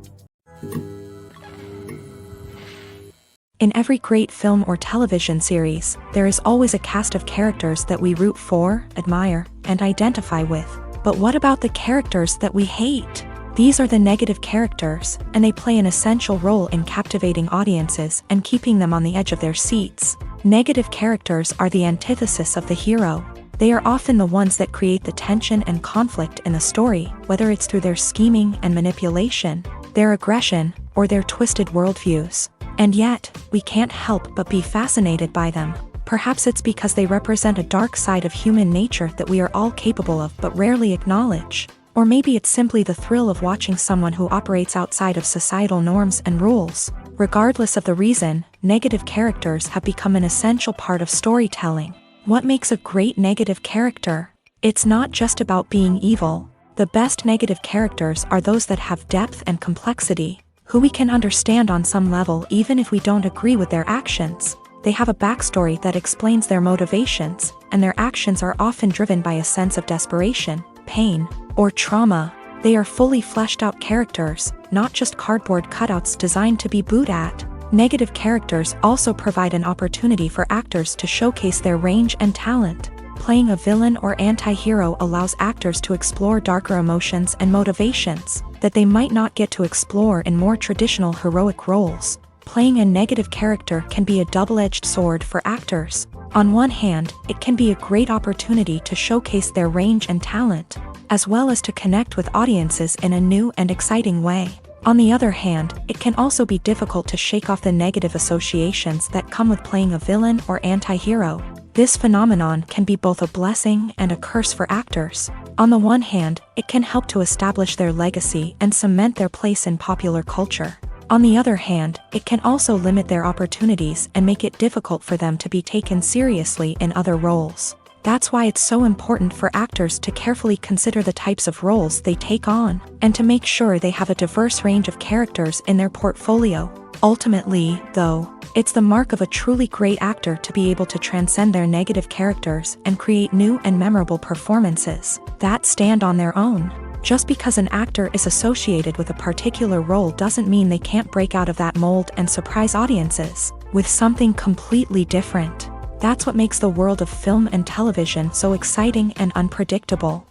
Speaker 1: In every great film or television series, there is always a cast of characters that we root for, admire, and identify with. But what about the characters that we hate? These are the negative characters, and they play an essential role in captivating audiences and keeping them on the edge of their seats. Negative characters are the antithesis of the hero. They are often the ones that create the tension and conflict in the story, whether it's through their scheming and manipulation, their aggression, or their twisted worldviews. And yet, we can't help but be fascinated by them. Perhaps it's because they represent a dark side of human nature that we are all capable of but rarely acknowledge. Or maybe it's simply the thrill of watching someone who operates outside of societal norms and rules. Regardless of the reason, negative characters have become an essential part of storytelling. What makes a great negative character? It's not just about being evil. The best negative characters are those that have depth and complexity, who we can understand on some level even if we don't agree with their actions. They have a backstory that explains their motivations, and their actions are often driven by a sense of desperation, pain, or trauma. They are fully fleshed out characters, not just cardboard cutouts designed to be booed at. Negative characters also provide an opportunity for actors to showcase their range and talent. Playing a villain or anti-hero allows actors to explore darker emotions and motivations that they might not get to explore in more traditional heroic roles. Playing a negative character can be a double-edged sword for actors. On one hand, it can be a great opportunity to showcase their range and talent, as well as to connect with audiences in a new and exciting way. On the other hand, it can also be difficult to shake off the negative associations that come with playing a villain or anti-hero. This phenomenon can be both a blessing and a curse for actors. On the one hand, it can help to establish their legacy and cement their place in popular culture. On the other hand, it can also limit their opportunities and make it difficult for them to be taken seriously in other roles. That's why it's so important for actors to carefully consider the types of roles they take on, and to make sure they have a diverse range of characters in their portfolio. Ultimately, though, it's the mark of a truly great actor to be able to transcend their negative characters and create new and memorable performances that stand on their own. Just because an actor is associated with a particular role doesn't mean they can't break out of that mold and surprise audiences with something completely different. That's what makes the world of film and television so exciting and unpredictable.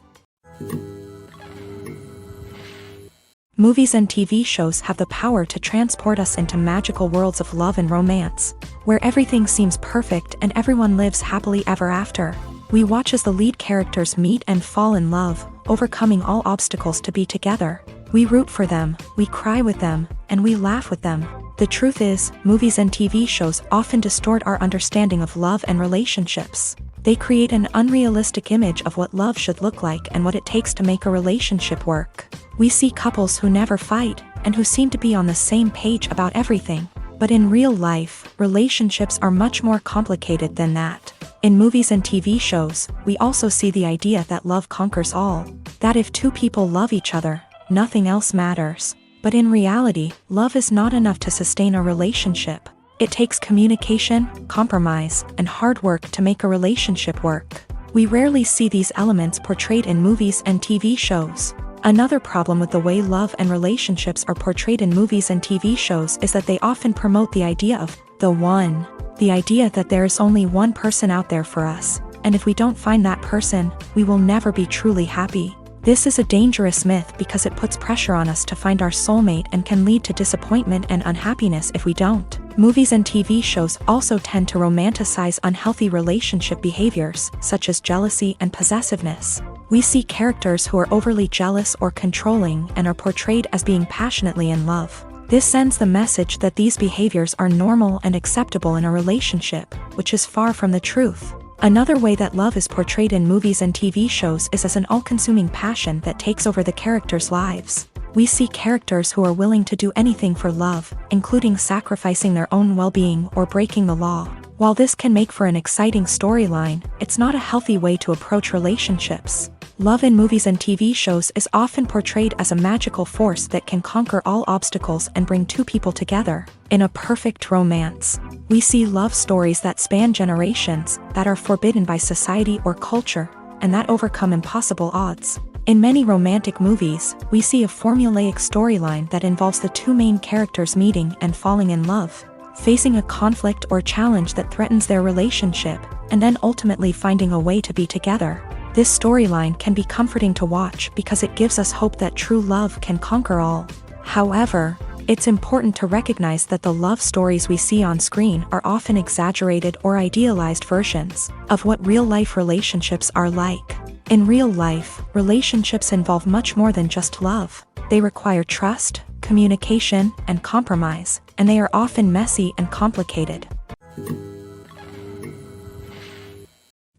Speaker 1: Movies and TV shows have the power to transport us into magical worlds of love and romance, where everything seems perfect and everyone lives happily ever after. We watch as the lead characters meet and fall in love, overcoming all obstacles to be together. We root for them, we cry with them, and we laugh with them. The truth is, movies and TV shows often distort our understanding of love and relationships. They create an unrealistic image of what love should look like and what it takes to make a relationship work. We see couples who never fight, and who seem to be on the same page about everything. But in real life, relationships are much more complicated than that. In movies and TV shows, we also see the idea that love conquers all. That if two people love each other, nothing else matters. But in reality, love is not enough to sustain a relationship. It takes communication, compromise, and hard work to make a relationship work. We rarely see these elements portrayed in movies and TV shows. Another problem with the way love and relationships are portrayed in movies and TV shows is that they often promote the idea of the one. The idea that there is only one person out there for us, and if we don't find that person, we will never be truly happy. This is a dangerous myth because it puts pressure on us to find our soulmate and can lead to disappointment and unhappiness if we don't. Movies and TV shows also tend to romanticize unhealthy relationship behaviors, such as jealousy and possessiveness. We see characters who are overly jealous or controlling and are portrayed as being passionately in love. This sends the message that these behaviors are normal and acceptable in a relationship, which is far from the truth. Another way that love is portrayed in movies and TV shows is as an all-consuming passion that takes over the characters' lives. We see characters who are willing to do anything for love, including sacrificing their own well-being or breaking the law. While this can make for an exciting storyline, it's not a healthy way to approach relationships. Love in movies and TV shows is often portrayed as a magical force that can conquer all obstacles and bring two people together. In a perfect romance, we see love stories that span generations, that are forbidden by society or culture, and that overcome impossible odds. In many romantic movies, we see a formulaic storyline that involves the two main characters meeting and falling in love, facing a conflict or challenge that threatens their relationship, and then ultimately finding a way to be together. This storyline can be comforting to watch because it gives us hope that true love can conquer all. However, it's important to recognize that the love stories we see on screen are often exaggerated or idealized versions of what real-life relationships are like. In real life, relationships involve much more than just love. They require trust, communication, and compromise, and they are often messy and complicated.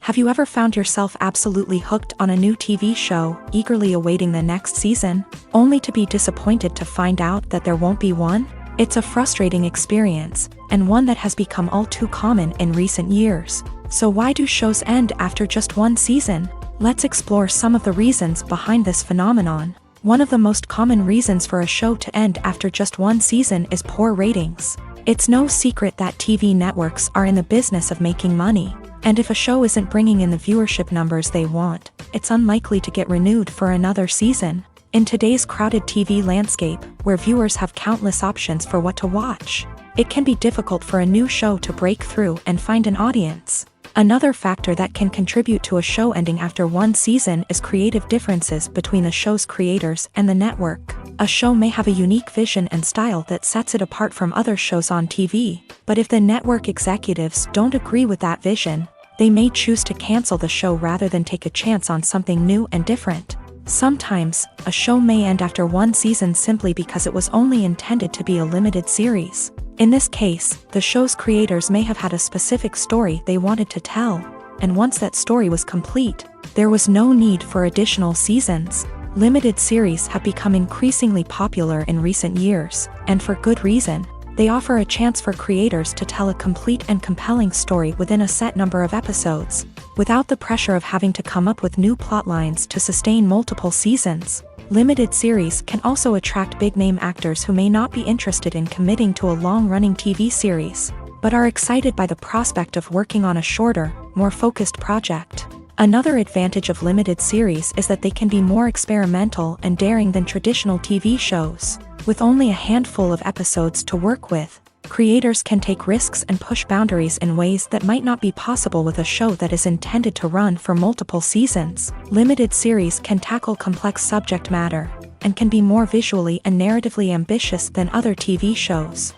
Speaker 1: Have you ever found yourself absolutely hooked on a new TV show, eagerly awaiting the next season, only to be disappointed to find out that there won't be one? It's a frustrating experience, and one that has become all too common in recent years. So why do shows end after just one season? Let's explore some of the reasons behind this phenomenon. One of the most common reasons for a show to end after just one season is poor ratings. It's no secret that TV networks are in the business of making money. And if a show isn't bringing in the viewership numbers they want, it's unlikely to get renewed for another season. In today's crowded TV landscape, where viewers have countless options for what to watch, it can be difficult for a new show to break through and find an audience. Another factor that can contribute to a show ending after one season is creative differences between the show's creators and the network. A show may have a unique vision and style that sets it apart from other shows on TV, but if the network executives don't agree with that vision, they may choose to cancel the show rather than take a chance on something new and different. Sometimes, a show may end after one season simply because it was only intended to be a limited series. In this case, the show's creators may have had a specific story they wanted to tell, and once that story was complete, there was no need for additional seasons. Limited series have become increasingly popular in recent years, and for good reason. They offer a chance for creators to tell a complete and compelling story within a set number of episodes, without the pressure of having to come up with new plotlines to sustain multiple seasons. Limited series can also attract big-name actors who may not be interested in committing to a long-running TV series, but are excited by the prospect of working on a shorter, more focused project. Another advantage of limited series is that they can be more experimental and daring than traditional TV shows. With only a handful of episodes to work with, creators can take risks and push boundaries in ways that might not be possible with a show that is intended to run for multiple seasons. Limited series can tackle complex subject matter, and can be more visually and narratively ambitious than other TV shows.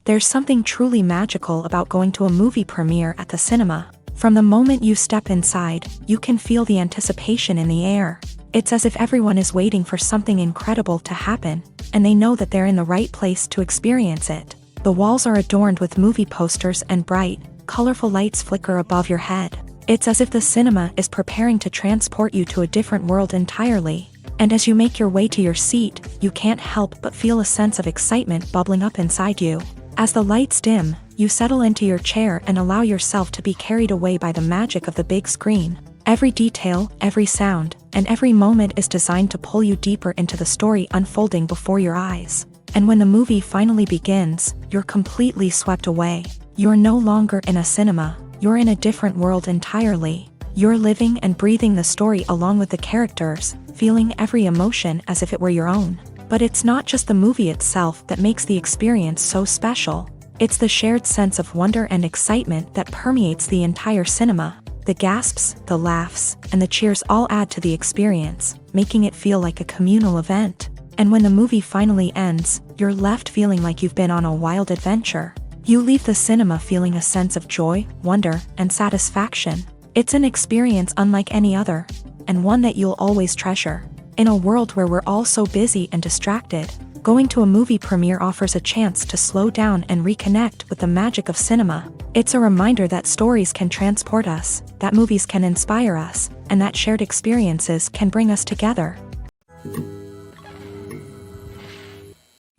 Speaker 1: There's something truly magical about going to a movie premiere at the cinema. From the moment you step inside, you can feel the anticipation in the air. It's as if everyone is waiting for something incredible to happen, and they know that they're in the right place to experience it. The walls are adorned with movie posters and bright, colorful lights flicker above your head. It's as if the cinema is preparing to transport you to a different world entirely. And as you make your way to your seat, you can't help but feel a sense of excitement bubbling up inside you. As the lights dim, you settle into your chair and allow yourself to be carried away by the magic of the big screen. Every detail, every sound, and every moment is designed to pull you deeper into the story unfolding before your eyes. And when the movie finally begins, you're completely swept away. You're no longer in a cinema, you're in a different world entirely. You're living and breathing the story along with the characters, feeling every emotion as if it were your own. But it's not just the movie itself that makes the experience so special. It's the shared sense of wonder and excitement that permeates the entire cinema. The gasps, the laughs, and the cheers all add to the experience, making it feel like a communal event. And when the movie finally ends, you're left feeling like you've been on a wild adventure. You leave the cinema feeling a sense of joy, wonder, and satisfaction. It's an experience unlike any other, and one that you'll always treasure. In a world where we're all so busy and distracted, going to a movie premiere offers a chance to slow down and reconnect with the magic of cinema. It's a reminder that stories can transport us, that movies can inspire us, and that shared experiences can bring us together.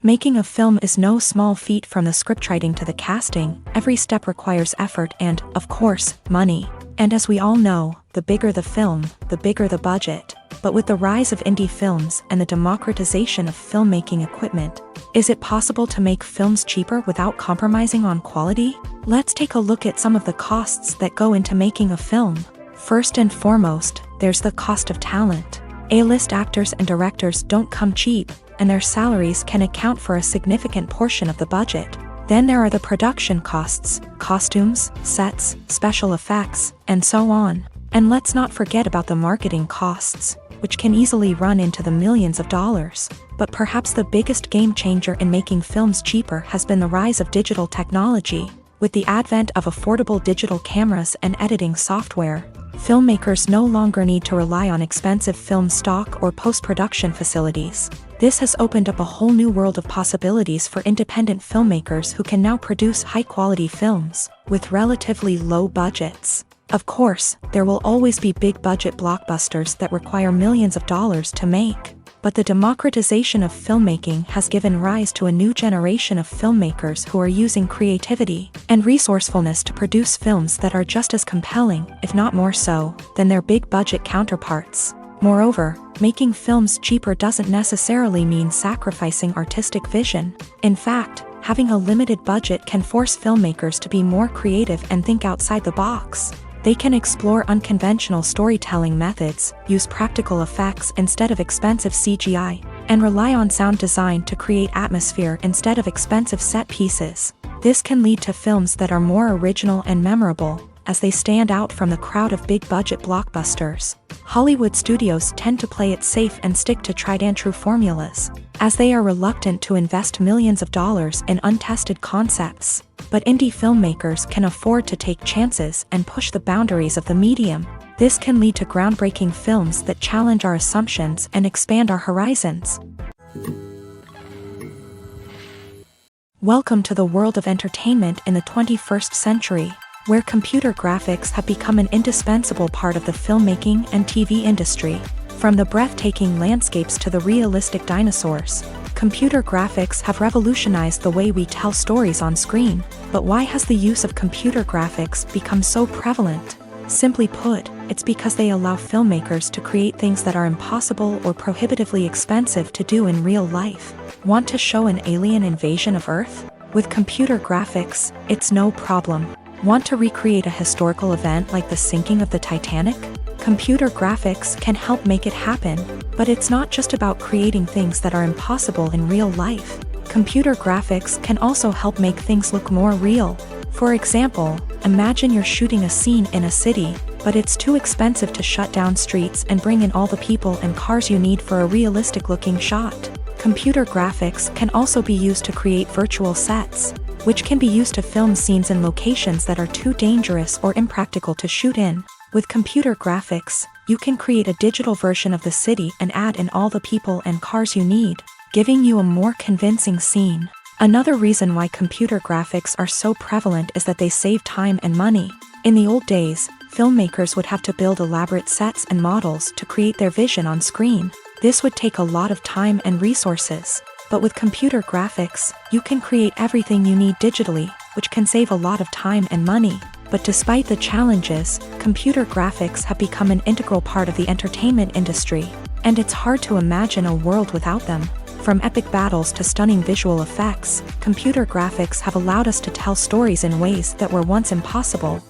Speaker 1: Making a film is no small feat. From the scriptwriting to the casting, every step requires effort and, of course, money. And as we all know, the bigger the film, the bigger the budget. But with the rise of indie films and the democratization of filmmaking equipment, is it possible to make films cheaper without compromising on quality? Let's take a look at some of the costs that go into making a film. First and foremost, there's the cost of talent. A-list actors and directors don't come cheap, and their salaries can account for a significant portion of the budget. Then there are the production costs, costumes, sets, special effects, and so on. And let's not forget about the marketing costs, which can easily run into the millions of dollars. But perhaps the biggest game changer in making films cheaper has been the rise of digital technology. With the advent of affordable digital cameras and editing software, filmmakers no longer need to rely on expensive film stock or post-production facilities. This has opened up a whole new world of possibilities for independent filmmakers who can now produce high-quality films with relatively low budgets. Of course, there will always be big-budget blockbusters that require millions of dollars to make. But the democratization of filmmaking has given rise to a new generation of filmmakers who are using creativity and resourcefulness to produce films that are just as compelling, if not more so, than their big-budget counterparts. Moreover, making films cheaper doesn't necessarily mean sacrificing artistic vision. In fact, having a limited budget can force filmmakers to be more creative and think outside the box. They can explore unconventional storytelling methods, use practical effects instead of expensive CGI, and rely on sound design to create atmosphere instead of expensive set pieces. This can lead to films that are more original and memorable, as they stand out from the crowd of big-budget blockbusters. Hollywood studios tend to play it safe and stick to tried-and-true formulas, as they are reluctant to invest millions of dollars in untested concepts. But indie filmmakers can afford to take chances and push the boundaries of the medium. This can lead to groundbreaking films that challenge our assumptions and expand our horizons. Welcome to the world of entertainment in the 21st century, where computer graphics have become an indispensable part of the filmmaking and TV industry. From the breathtaking landscapes to the realistic dinosaurs, computer graphics have revolutionized the way we tell stories on screen. But why has the use of computer graphics become so prevalent? Simply put, it's because they allow filmmakers to create things that are impossible or prohibitively expensive to do in real life. Want to show an alien invasion of Earth? With computer graphics, it's no problem. Want to recreate a historical event like the sinking of the Titanic? Computer graphics can help make it happen. But it's not just about creating things that are impossible in real life. Computer graphics can also help make things look more real. For example, imagine you're shooting a scene in a city, but it's too expensive to shut down streets and bring in all the people and cars you need for a realistic-looking shot. Computer graphics can also be used to create virtual sets, which can be used to film scenes in locations that are too dangerous or impractical to shoot in. With computer graphics, you can create a digital version of the city and add in all the people and cars you need, giving you a more convincing scene. Another reason why computer graphics are so prevalent is that they save time and money. In the old days, filmmakers would have to build elaborate sets and models to create their vision on screen. This would take a lot of time and resources. But with computer graphics, you can create everything you need digitally, which can save a lot of time and money. But despite the challenges, computer graphics have become an integral part of the entertainment industry, and it's hard to imagine a world without them. From epic battles to stunning visual effects, computer graphics have allowed us to tell stories in ways that were once impossible.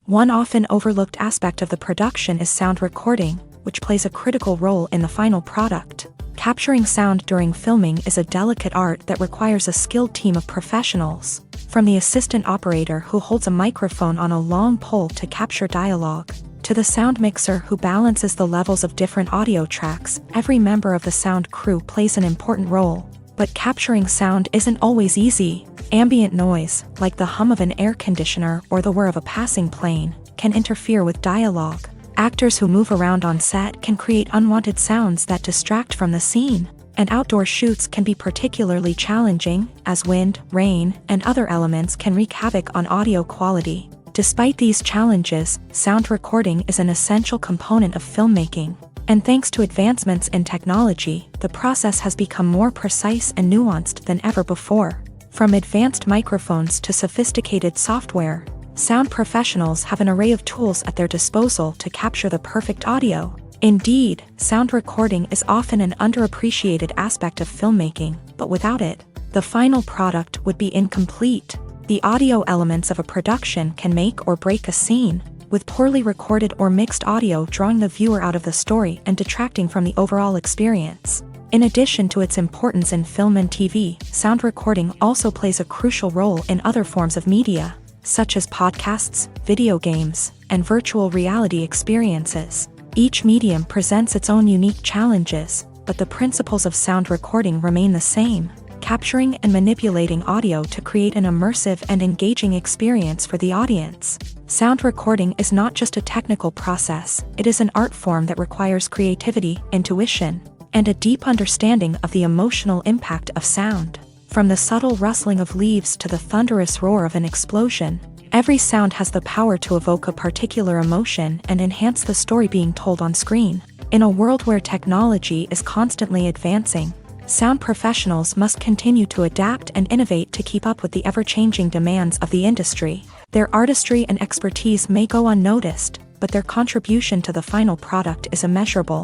Speaker 1: One often overlooked aspect of the production is sound recording, which plays a critical role in the final product. Capturing sound during filming is a delicate art that requires a skilled team of professionals. From the assistant operator who holds a microphone on a long pole to capture dialogue, to the sound mixer who balances the levels of different audio tracks, every member of the sound crew plays an important role. But capturing sound isn't always easy. Ambient noise, like the hum of an air conditioner or the whir of a passing plane, can interfere with dialogue. Actors who move around on set can create unwanted sounds that distract from the scene. And outdoor shoots can be particularly challenging, as wind, rain, and other elements can wreak havoc on audio quality. Despite these challenges, sound recording is an essential component of filmmaking. And thanks to advancements in technology, the process has become more precise and nuanced than ever before. From advanced microphones to sophisticated software, sound professionals have an array of tools at their disposal to capture the perfect audio. Indeed, sound recording is often an underappreciated aspect of filmmaking, but without it, the final product would be incomplete. The audio elements of a production can make or break a scene, with poorly recorded or mixed audio drawing the viewer out of the story and detracting from the overall experience. In addition to its importance in film and TV, sound recording also plays a crucial role in other forms of media, such as podcasts, video games, and virtual reality experiences. Each medium presents its own unique challenges, but the principles of sound recording remain the same: capturing and manipulating audio to create an immersive and engaging experience for the audience. Sound recording is not just a technical process, it is an art form that requires creativity, intuition, and a deep understanding of the emotional impact of sound. From the subtle rustling of leaves to the thunderous roar of an explosion, every sound has the power to evoke a particular emotion and enhance the story being told on screen. In a world where technology is constantly advancing, sound professionals must continue to adapt and innovate to keep up with the ever-changing demands of the industry. Their artistry and expertise may go unnoticed, but their contribution to the final product is immeasurable.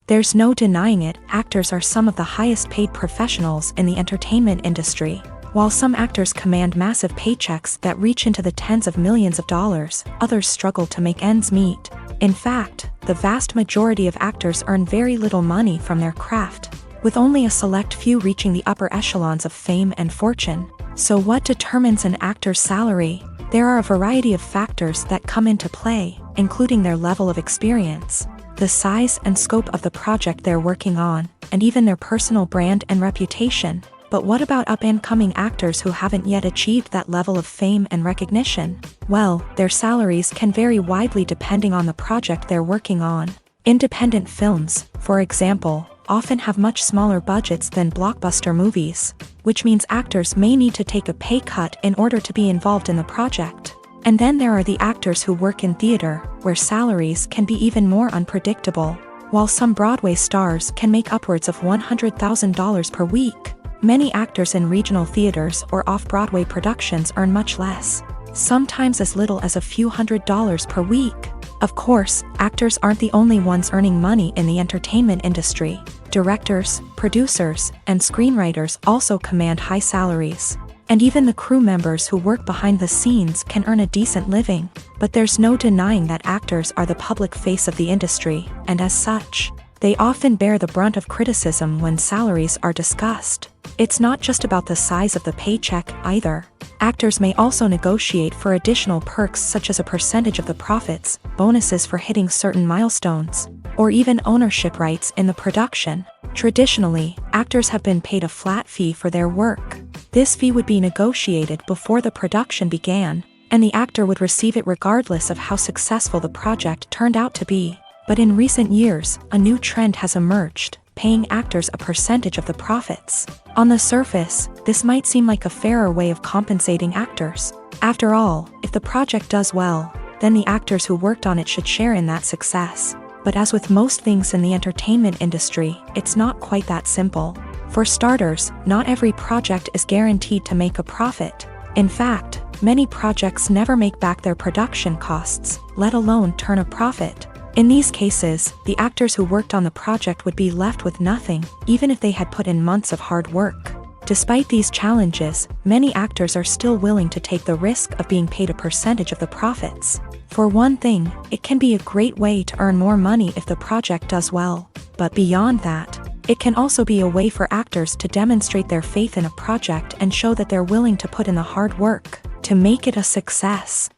Speaker 1: There's no denying it, actors are some of the highest-paid professionals in the entertainment industry. While some actors command massive paychecks that reach into the tens of millions of dollars, others struggle to make ends meet. In fact, the vast majority of actors earn very little money from their craft, with only a select few reaching the upper echelons of fame and fortune. So what determines an actor's salary? There are a variety of factors that come into play, including their level of experience, the size and scope of the project they're working on, and even their personal brand and reputation. But what about up-and-coming actors who haven't yet achieved that level of fame and recognition? Well, their salaries can vary widely depending on the project they're working on. Independent films, for example, often have much smaller budgets than blockbuster movies, which means actors may need to take a pay cut in order to be involved in the project. And then there are the actors who work in theater, where salaries can be even more unpredictable. While some Broadway stars can make upwards of $100,000 per week, many actors in regional theaters or off-Broadway productions earn much less, sometimes as little as a few $100s per week. Of course, actors aren't the only ones earning money in the entertainment industry. Directors, producers, and screenwriters also command high salaries. And even the crew members who work behind the scenes can earn a decent living. But there's no denying that actors are the public face of the industry, and as such, they often bear the brunt of criticism when salaries are discussed. It's not just about the size of the paycheck, either. Actors may also negotiate for additional perks such as a percentage of the profits, bonuses for hitting certain milestones, or even ownership rights in the production. Traditionally, actors have been paid a flat fee for their work. This fee would be negotiated before the production began, and the actor would receive it regardless of how successful the project turned out to be. But in recent years, a new trend has emerged, paying actors a percentage of the profits. On the surface, this might seem like a fairer way of compensating actors. After all, if the project does well, then the actors who worked on it should share in that success. But as with most things in the entertainment industry, it's not quite that simple. For starters, not every project is guaranteed to make a profit. In fact, many projects never make back their production costs, let alone turn a profit. In these cases, the actors who worked on the project would be left with nothing, even if they had put in months of hard work. Despite these challenges, many actors are still willing to take the risk of being paid a percentage of the profits. For one thing, it can be a great way to earn more money if the project does well. But beyond that, it can also be a way for actors to demonstrate their faith in a project and show that they're willing to put in the hard work to make it a success.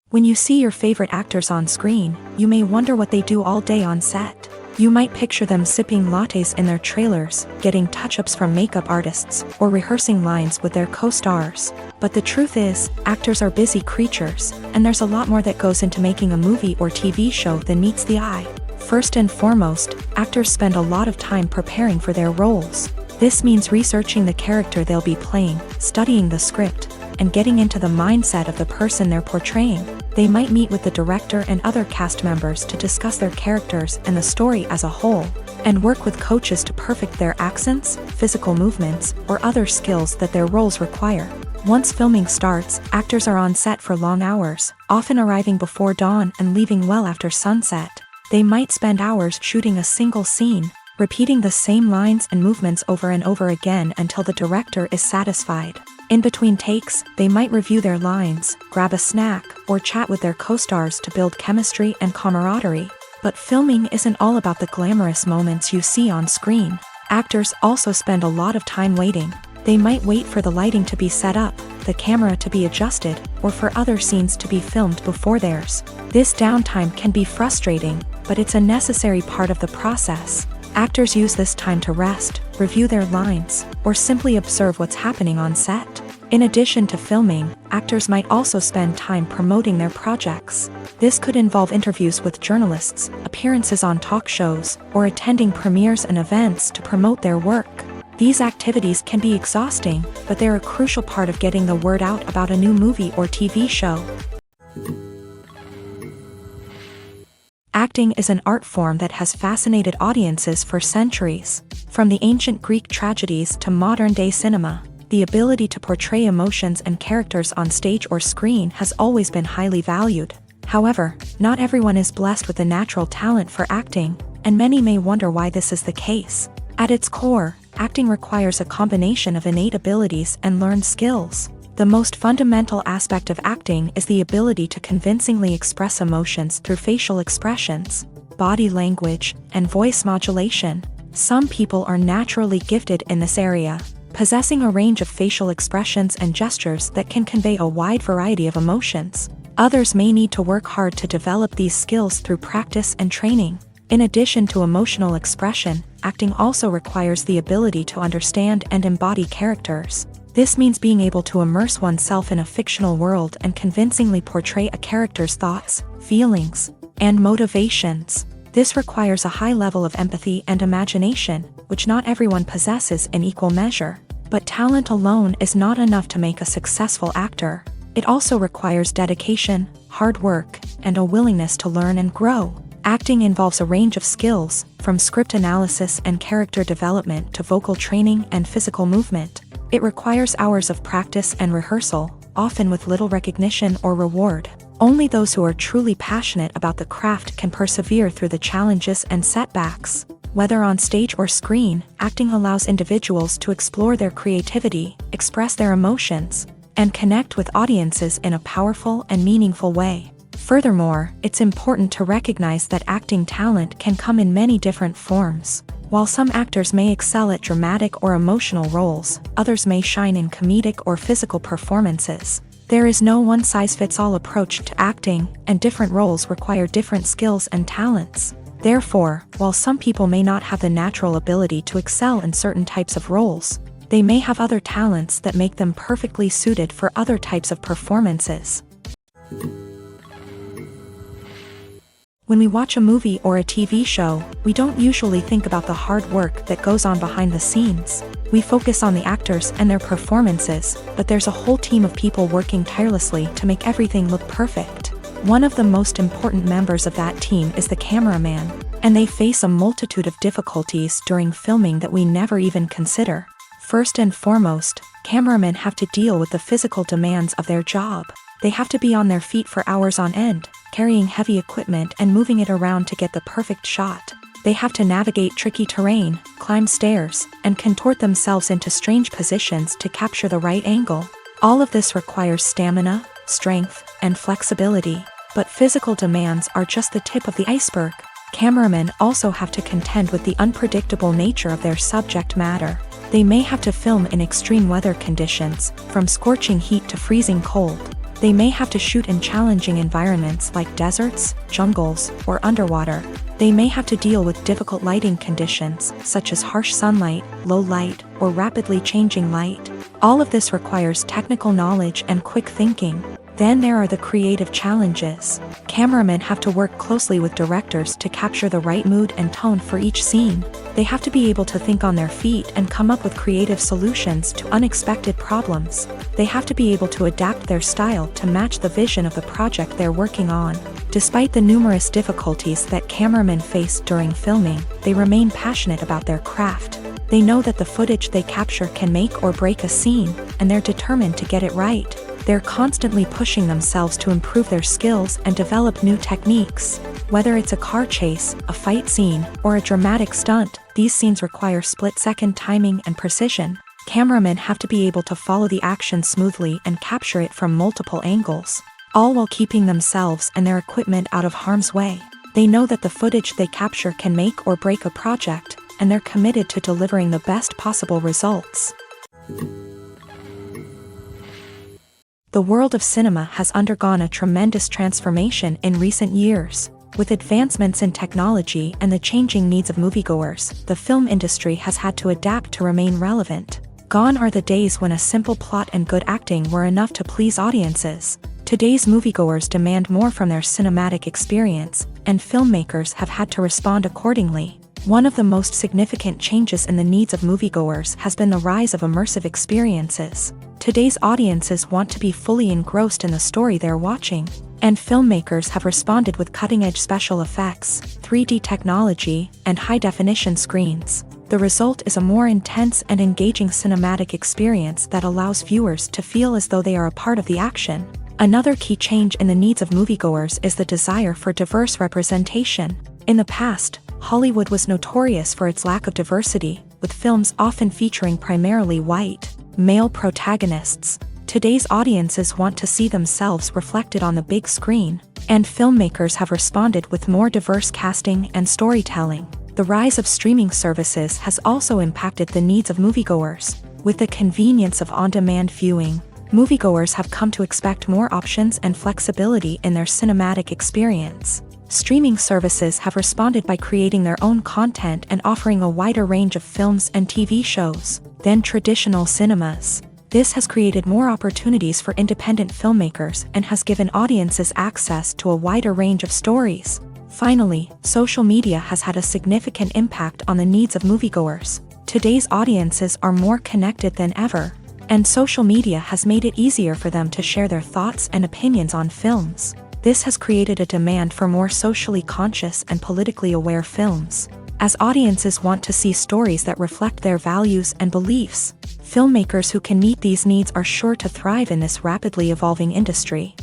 Speaker 1: When you see your favorite actors on screen, you may wonder what they do all day on set. You might picture them sipping lattes in their trailers, getting touch-ups from makeup artists, or rehearsing lines with their co-stars. But the truth is, actors are busy creatures, and there's a lot more that goes into making a movie or TV show than meets the eye. First and foremost, actors spend a lot of time preparing for their roles. This means researching the character they'll be playing, studying the script, and getting into the mindset of the person they're portraying. They might meet with the director and other cast members to discuss their characters and the story as a whole, and work with coaches to perfect their accents, physical movements, or other skills that their roles require. Once filming starts, actors are on set for long hours, often arriving before dawn and leaving well after sunset. They might spend hours shooting a single scene, repeating the same lines and movements over and over again until the director is satisfied. In between takes, they might review their lines, grab a snack, or chat with their co-stars to build chemistry and camaraderie. But filming isn't all about the glamorous moments you see on screen. Actors also spend a lot of time waiting. They might wait for the lighting to be set up, the camera to be adjusted, or for other scenes to be filmed before theirs. This downtime can be frustrating, but it's a necessary part of the process. Actors use this time to rest, review their lines, or simply observe what's happening on set. In addition to filming, actors might also spend time promoting their projects. This could involve interviews with journalists, appearances on talk shows, or attending premieres and events to promote their work. These activities can be exhausting, but they're a crucial part of getting the word out about a new movie or TV show. Acting is an art form that has fascinated audiences for centuries. From the ancient Greek tragedies to modern-day cinema, the ability to portray emotions and characters on stage or screen has always been highly valued. However, not everyone is blessed with a natural talent for acting, and many may wonder why this is the case. At its core, acting requires a combination of innate abilities and learned skills. The most fundamental aspect of acting is the ability to convincingly express emotions through facial expressions, body language, and voice modulation. Some people are naturally gifted in this area, possessing a range of facial expressions and gestures that can convey a wide variety of emotions. Others may need to work hard to develop these skills through practice and training. In addition to emotional expression, acting also requires the ability to understand and embody characters. This means being able to immerse oneself in a fictional world and convincingly portray a character's thoughts, feelings, and motivations. This requires a high level of empathy and imagination, which not everyone possesses in equal measure. But talent alone is not enough to make a successful actor. It also requires dedication, hard work, and a willingness to learn and grow. Acting involves a range of skills, from script analysis and character development to vocal training and physical movement. It requires hours of practice and rehearsal, often with little recognition or reward. Only those who are truly passionate about the craft can persevere through the challenges and setbacks. Whether on stage or screen, acting allows individuals to explore their creativity, express their emotions, and connect with audiences in a powerful and meaningful way. Furthermore, it's important to recognize that acting talent can come in many different forms. While some actors may excel at dramatic or emotional roles, others may shine in comedic or physical performances. There is no one-size-fits-all approach to acting, and different roles require different skills and talents. Therefore, while some people may not have the natural ability to excel in certain types of roles, they may have other talents that make them perfectly suited for other types of performances. When we watch a movie or a TV show, we don't usually think about the hard work that goes on behind the scenes. We focus on the actors and their performances, but there's a whole team of people working tirelessly to make everything look perfect. One of the most important members of that team is the cameraman, and they face a multitude of difficulties during filming that we never even consider. First and foremost, cameramen have to deal with the physical demands of their job. They have to be on their feet for hours on end, carrying heavy equipment and moving it around to get the perfect shot. They have to navigate tricky terrain, climb stairs, and contort themselves into strange positions to capture the right angle. All of this requires stamina, strength, and flexibility. But physical demands are just the tip of the iceberg. Cameramen also have to contend with the unpredictable nature of their subject matter. They may have to film in extreme weather conditions, from scorching heat to freezing cold. They may have to shoot in challenging environments like deserts, jungles, or underwater. They may have to deal with difficult lighting conditions, such as harsh sunlight, low light, or rapidly changing light. All of this requires technical knowledge and quick thinking. Then there are the creative challenges. Cameramen have to work closely with directors to capture the right mood and tone for each scene. They have to be able to think on their feet and come up with creative solutions to unexpected problems. They have to be able to adapt their style to match the vision of the project they're working on. Despite the numerous difficulties that cameramen face during filming, they remain passionate about their craft. They know that the footage they capture can make or break a scene, and they're determined to get it right. They're constantly pushing themselves to improve their skills and develop new techniques. Whether it's a car chase, a fight scene, or a dramatic stunt, these scenes require split-second timing and precision. Cameramen have to be able to follow the action smoothly and capture it from multiple angles, all while keeping themselves and their equipment out of harm's way. They know that the footage they capture can make or break a project, and they're committed to delivering the best possible results. The world of cinema has undergone a tremendous transformation in recent years. With advancements in technology and the changing needs of moviegoers, the film industry has had to adapt to remain relevant. Gone are the days when a simple plot and good acting were enough to please audiences. Today's moviegoers demand more from their cinematic experience, and filmmakers have had to respond accordingly. One of the most significant changes in the needs of moviegoers has been the rise of immersive experiences. Today's audiences want to be fully engrossed in the story they're watching, and filmmakers have responded with cutting-edge special effects, 3D technology, and high-definition screens. The result is a more intense and engaging cinematic experience that allows viewers to feel as though they are a part of the action. Another key change in the needs of moviegoers is the desire for diverse representation. In the past, Hollywood was notorious for its lack of diversity, with films often featuring primarily white, male protagonists. Today's audiences want to see themselves reflected on the big screen, and filmmakers have responded with more diverse casting and storytelling. The rise of streaming services has also impacted the needs of moviegoers. With the convenience of on-demand viewing, moviegoers have come to expect more options and flexibility in their cinematic experience. Streaming services have responded by creating their own content and offering a wider range of films and TV shows than traditional cinemas. This has created more opportunities for independent filmmakers and has given audiences access to a wider range of stories. Finally, social media has had a significant impact on the needs of moviegoers. Today's audiences are more connected than ever, and social media has made it easier for them to share their thoughts and opinions on films. This has created a demand for more socially conscious and politically aware films. As audiences want to see stories that reflect their values and beliefs, filmmakers who can meet these needs are sure to thrive in this rapidly evolving industry.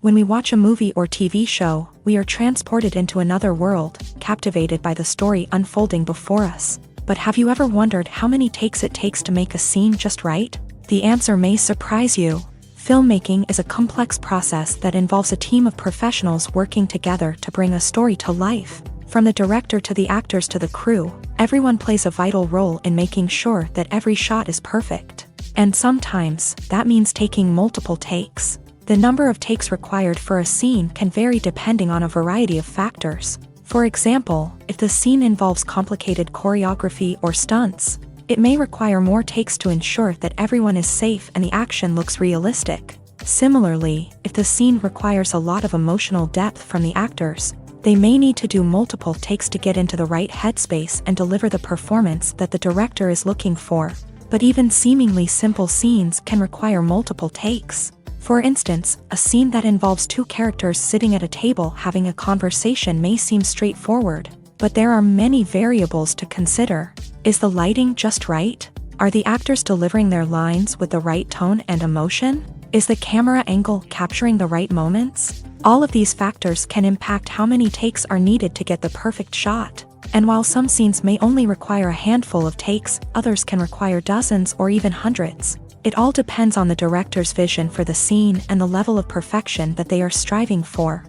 Speaker 1: When we watch a movie or TV show, we are transported into another world, captivated by the story unfolding before us. But have you ever wondered how many takes it takes to make a scene just right? The answer may surprise you. Filmmaking is a complex process that involves a team of professionals working together to bring a story to life. From the director to the actors to the crew, everyone plays a vital role in making sure that every shot is perfect. And sometimes, that means taking multiple takes. The number of takes required for a scene can vary depending on a variety of factors. For example, if the scene involves complicated choreography or stunts, it may require more takes to ensure that everyone is safe and the action looks realistic. Similarly, if the scene requires a lot of emotional depth from the actors, they may need to do multiple takes to get into the right headspace and deliver the performance that the director is looking for. But even seemingly simple scenes can require multiple takes. For instance, a scene that involves two characters sitting at a table having a conversation may seem straightforward, But there are many variables to consider. Is the lighting just right? Are the actors delivering their lines with the right tone and emotion? Is the camera angle capturing the right moments? All of these factors can impact how many takes are needed to get the perfect shot. And while some scenes may only require a handful of takes, others can require dozens or even hundreds. It all depends on the director's vision for the scene and the level of perfection that they are striving for.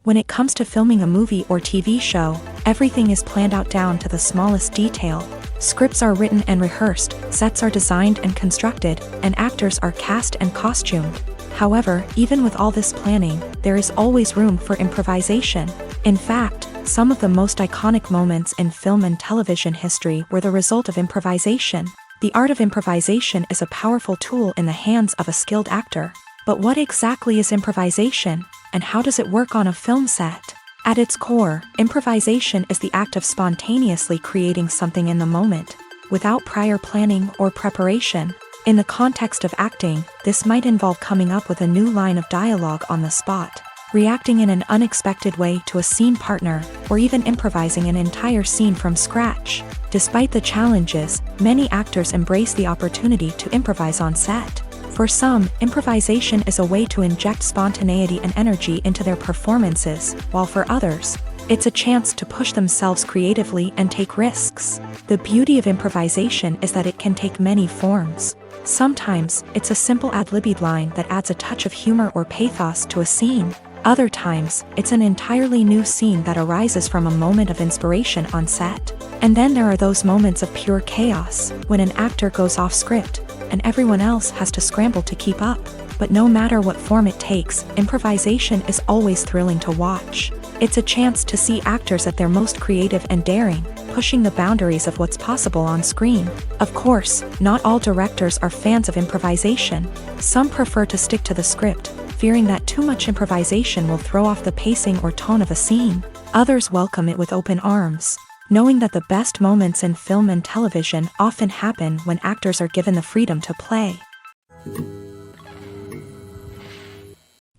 Speaker 1: When it comes to filming a movie or TV show, everything is planned out down to the smallest detail. Scripts are written and rehearsed, sets are designed and constructed, and actors are cast and costumed. However, even with all this planning, there is always room for improvisation. In fact, some of the most iconic moments in film and television history were the result of improvisation. The art of improvisation is a powerful tool in the hands of a skilled actor. But what exactly is improvisation, and how does it work on a film set? At its core, improvisation is the act of spontaneously creating something in the moment, without prior planning or preparation. In the context of acting, this might involve coming up with a new line of dialogue on the spot, reacting in an unexpected way to a scene partner, or even improvising an entire scene from scratch. Despite the challenges, many actors embrace the opportunity to improvise on set. For some, improvisation is a way to inject spontaneity and energy into their performances, while for others, it's a chance to push themselves creatively and take risks. The beauty of improvisation is that it can take many forms. Sometimes, it's a simple ad-libbed line that adds a touch of humor or pathos to a scene. Other times, it's an entirely new scene that arises from a moment of inspiration on set. And then there are those moments of pure chaos, when an actor goes off script, and everyone else has to scramble to keep up. But no matter what form it takes, improvisation is always thrilling to watch. It's a chance to see actors at their most creative and daring, pushing the boundaries of what's possible on screen. Of course, not all directors are fans of improvisation. Some prefer to stick to the script, fearing that too much improvisation will throw off the pacing or tone of a scene. Others welcome it with open arms, knowing that the best moments in film and television often happen when actors are given the freedom to play.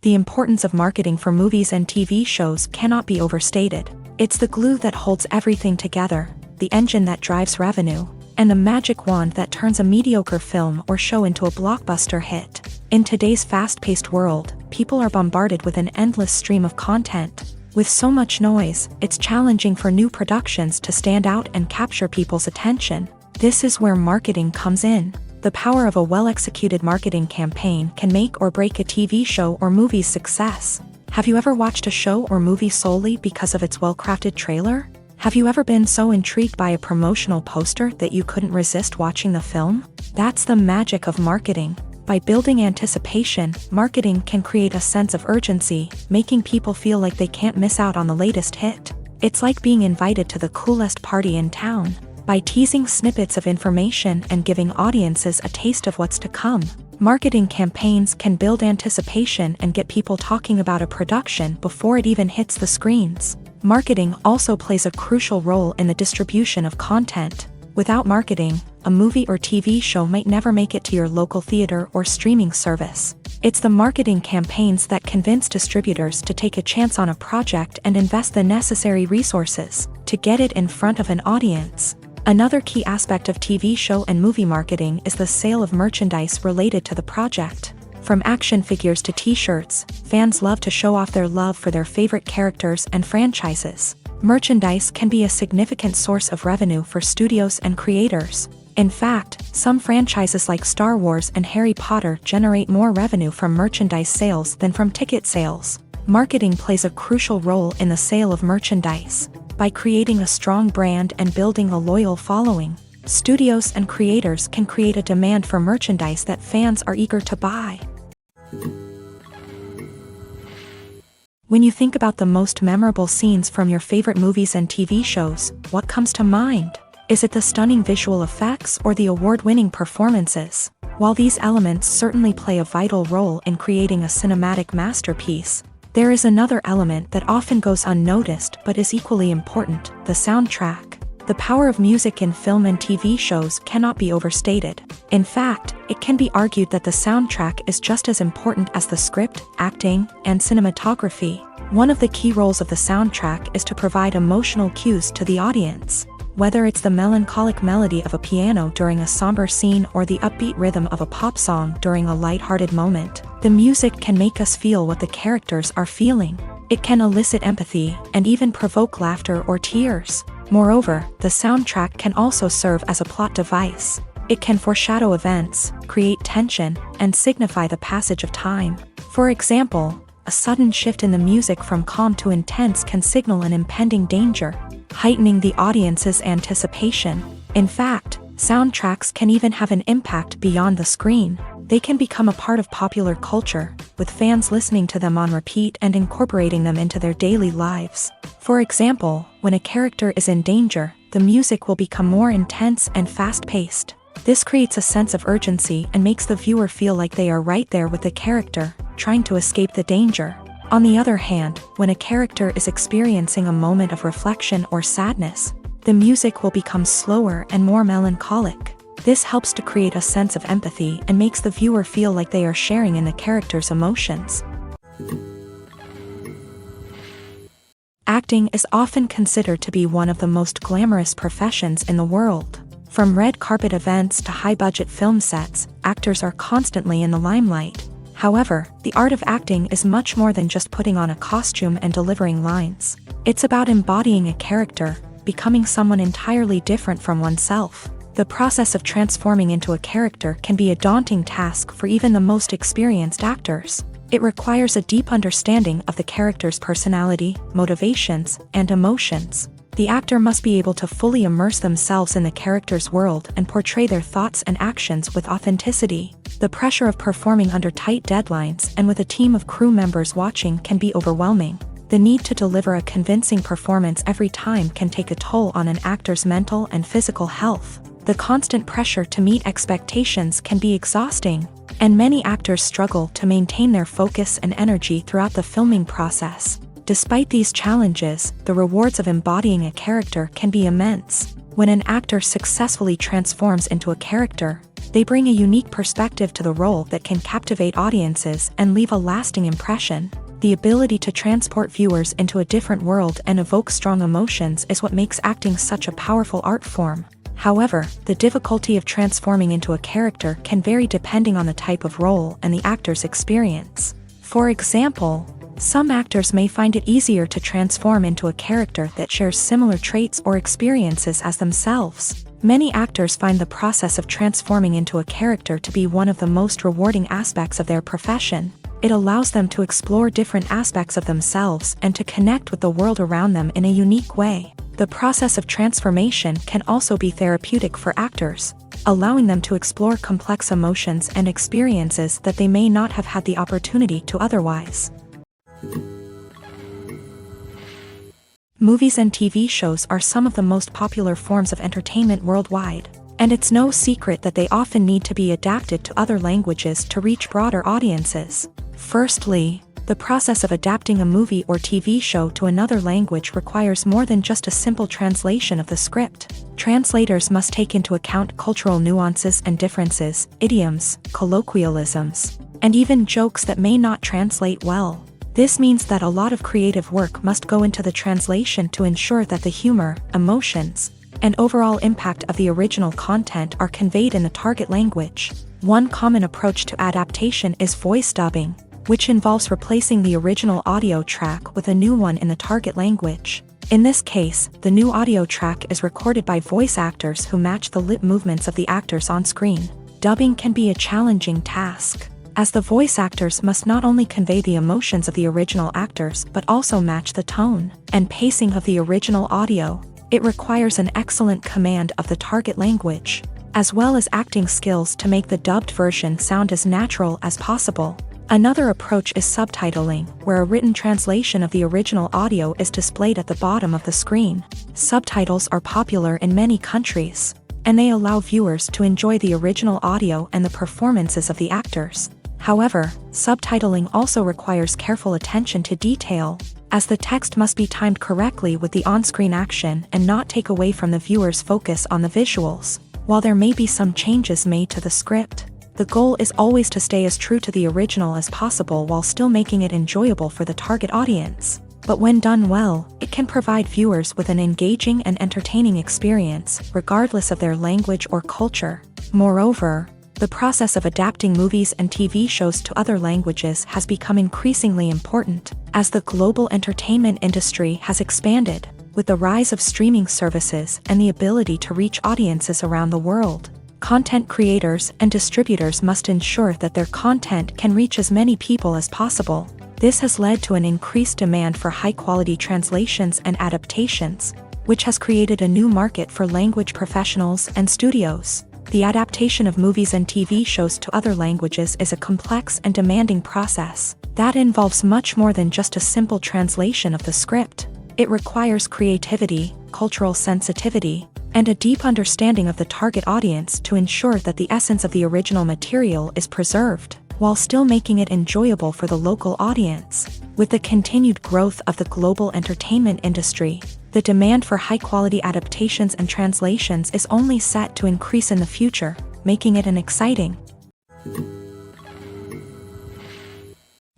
Speaker 1: The importance of marketing for movies and TV shows cannot be overstated. It's the glue that holds everything together, the engine that drives revenue, and the magic wand that turns a mediocre film or show into a blockbuster hit. In today's fast-paced world, people are bombarded with an endless stream of content. With so much noise, it's challenging for new productions to stand out and capture people's attention. This is where marketing comes in. The power of a well-executed marketing campaign can make or break a TV show or movie's success. Have you ever watched a show or movie solely because of its well-crafted trailer? Have you ever been so intrigued by a promotional poster that you couldn't resist watching the film? That's the magic of marketing. By building anticipation, marketing can create a sense of urgency, making people feel like they can't miss out on the latest hit. It's like being invited to the coolest party in town. By teasing snippets of information and giving audiences a taste of what's to come, marketing campaigns can build anticipation and get people talking about a production before it even hits the screens. Marketing also plays a crucial role in the distribution of content. Without marketing, a movie or TV show might never make it to your local theater or streaming service. It's the marketing campaigns that convince distributors to take a chance on a project and invest the necessary resources to get it in front of an audience. Another key aspect of TV show and movie marketing is the sale of merchandise related to the project. From action figures to t-shirts, fans love to show off their love for their favorite characters and franchises. Merchandise can be a significant source of revenue for studios and creators. In fact, some franchises like Star Wars and Harry Potter generate more revenue from merchandise sales than from ticket sales. Marketing plays a crucial role in the sale of merchandise. By creating a strong brand and building a loyal following, studios and creators can create a demand for merchandise that fans are eager to buy. When you think about the most memorable scenes from your favorite movies and TV shows, what comes to mind? Is it the stunning visual effects or the award-winning performances? While these elements certainly play a vital role in creating a cinematic masterpiece, there is another element that often goes unnoticed but is equally important: the soundtrack. The power of music in film and TV shows cannot be overstated. In fact, it can be argued that the soundtrack is just as important as the script, acting, and cinematography. One of the key roles of the soundtrack is to provide emotional cues to the audience. Whether it's the melancholic melody of a piano during a somber scene or the upbeat rhythm of a pop song during a lighthearted moment, the music can make us feel what the characters are feeling. It can elicit empathy and even provoke laughter or tears. Moreover, the soundtrack can also serve as a plot device. It can foreshadow events, create tension, and signify the passage of time. For example, a sudden shift in the music from calm to intense can signal an impending danger, heightening the audience's anticipation. In fact, soundtracks can even have an impact beyond the screen. They can become a part of popular culture, with fans listening to them on repeat and incorporating them into their daily lives. For example, when a character is in danger, the music will become more intense and fast-paced. This creates a sense of urgency and makes the viewer feel like they are right there with the character, trying to escape the danger. On the other hand, when a character is experiencing a moment of reflection or sadness, the music will become slower and more melancholic. This helps to create a sense of empathy and makes the viewer feel like they are sharing in the character's emotions. Acting is often considered to be one of the most glamorous professions in the world. From red carpet events to high-budget film sets, actors are constantly in the limelight. However, the art of acting is much more than just putting on a costume and delivering lines. It's about embodying a character, becoming someone entirely different from oneself. The process of transforming into a character can be a daunting task for even the most experienced actors. It requires a deep understanding of the character's personality, motivations, and emotions. The actor must be able to fully immerse themselves in the character's world and portray their thoughts and actions with authenticity. The pressure of performing under tight deadlines and with a team of crew members watching can be overwhelming. The need to deliver a convincing performance every time can take a toll on an actor's mental and physical health. The constant pressure to meet expectations can be exhausting, and many actors struggle to maintain their focus and energy throughout the filming process. Despite these challenges, the rewards of embodying a character can be immense. When an actor successfully transforms into a character, they bring a unique perspective to the role that can captivate audiences and leave a lasting impression. The ability to transport viewers into a different world and evoke strong emotions is what makes acting such a powerful art form. However, the difficulty of transforming into a character can vary depending on the type of role and the actor's experience. For example, some actors may find it easier to transform into a character that shares similar traits or experiences as themselves. Many actors find the process of transforming into a character to be one of the most rewarding aspects of their profession. It allows them to explore different aspects of themselves and to connect with the world around them in a unique way. The process of transformation can also be therapeutic for actors, allowing them to explore complex emotions and experiences that they may not have had the opportunity to otherwise. Movies and TV shows are some of the most popular forms of entertainment worldwide, and it's no secret that they often need to be adapted to other languages to reach broader audiences. Firstly, the process of adapting a movie or TV show to another language requires more than just a simple translation of the script. Translators must take into account cultural nuances and differences, idioms, colloquialisms, and even jokes that may not translate well. This means that a lot of creative work must go into the translation to ensure that the humor, emotions, and overall impact of the original content are conveyed in the target language. One common approach to adaptation is voice dubbing, which involves replacing the original audio track with a new one in the target language. In this case, the new audio track is recorded by voice actors who match the lip movements of the actors on screen. Dubbing can be a challenging task, as the voice actors must not only convey the emotions of the original actors but also match the tone and pacing of the original audio. It requires an excellent command of the target language, as well as acting skills to make the dubbed version sound as natural as possible. Another approach is subtitling, where a written translation of the original audio is displayed at the bottom of the screen. Subtitles are popular in many countries, and they allow viewers to enjoy the original audio and the performances of the actors. However, subtitling also requires careful attention to detail, as the text must be timed correctly with the on-screen action and not take away from the viewer's focus on the visuals. While there may be some changes made to the script, The goal is always to stay as true to the original as possible while still making it enjoyable for the target audience. But when done well, it can provide viewers with an engaging and entertaining experience, regardless of their language or culture. Moreover, the process of adapting movies and TV shows to other languages has become increasingly important, as the global entertainment industry has expanded, with the rise of streaming services and the ability to reach audiences around the world. Content creators and distributors must ensure that their content can reach as many people as possible. This has led to an increased demand for high-quality translations and adaptations, which has created a new market for language professionals and studios. The adaptation of movies and TV shows to other languages is a complex and demanding process that involves much more than just a simple translation of the script. It requires creativity, cultural sensitivity, and a deep understanding of the target audience to ensure that the essence of the original material is preserved, while still making it enjoyable for the local audience. With the continued growth of the global entertainment industry, the demand for high-quality adaptations and translations is only set to increase in the future, making it an exciting.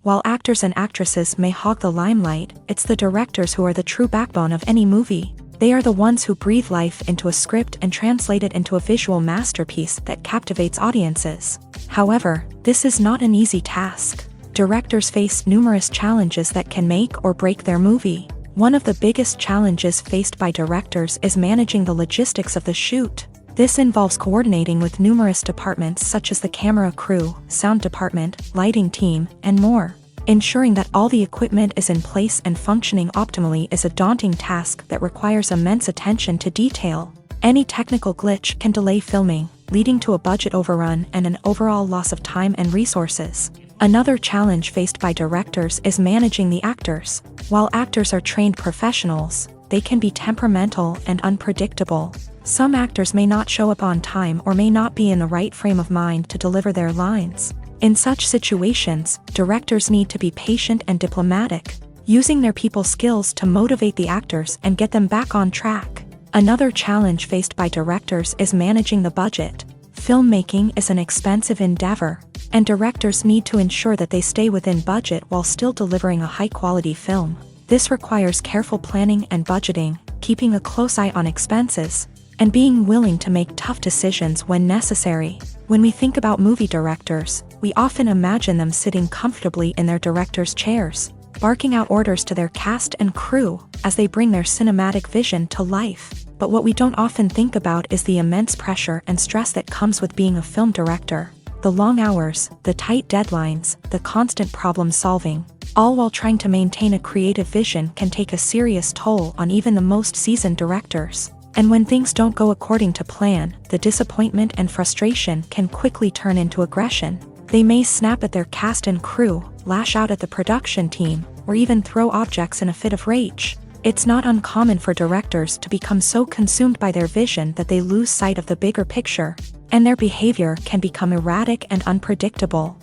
Speaker 1: While actors and actresses may hog the limelight, it's the directors who are the true backbone of any movie. They are the ones who breathe life into a script and translate it into a visual masterpiece that captivates audiences. However, this is not an easy task. Directors face numerous challenges that can make or break their movie. One of the biggest challenges faced by directors is managing the logistics of the shoot. This involves coordinating with numerous departments such as the camera crew, sound department, lighting team, and more. Ensuring that all the equipment is in place and functioning optimally is a daunting task that requires immense attention to detail. Any technical glitch can delay filming, leading to a budget overrun and an overall loss of time and resources. Another challenge faced by directors is managing the actors. While actors are trained professionals, they can be temperamental and unpredictable. Some actors may not show up on time or may not be in the right frame of mind to deliver their lines. In such situations, directors need to be patient and diplomatic, using their people skills to motivate the actors and get them back on track. Another challenge faced by directors is managing the budget. Filmmaking is an expensive endeavor, and directors need to ensure that they stay within budget while still delivering a high-quality film. This requires careful planning and budgeting, keeping a close eye on expenses, and being willing to make tough decisions when necessary. When we think about movie directors, we often imagine them sitting comfortably in their director's chairs, barking out orders to their cast and crew as they bring their cinematic vision to life. But what we don't often think about is the immense pressure and stress that comes with being a film director. The long hours, the tight deadlines, the constant problem solving, all while trying to maintain a creative vision can take a serious toll on even the most seasoned directors. And when things don't go according to plan, the disappointment and frustration can quickly turn into aggression. They may snap at their cast and crew, lash out at the production team, or even throw objects in a fit of rage. It's not uncommon for directors to become so consumed by their vision that they lose sight of the bigger picture, and their behavior can become erratic and unpredictable.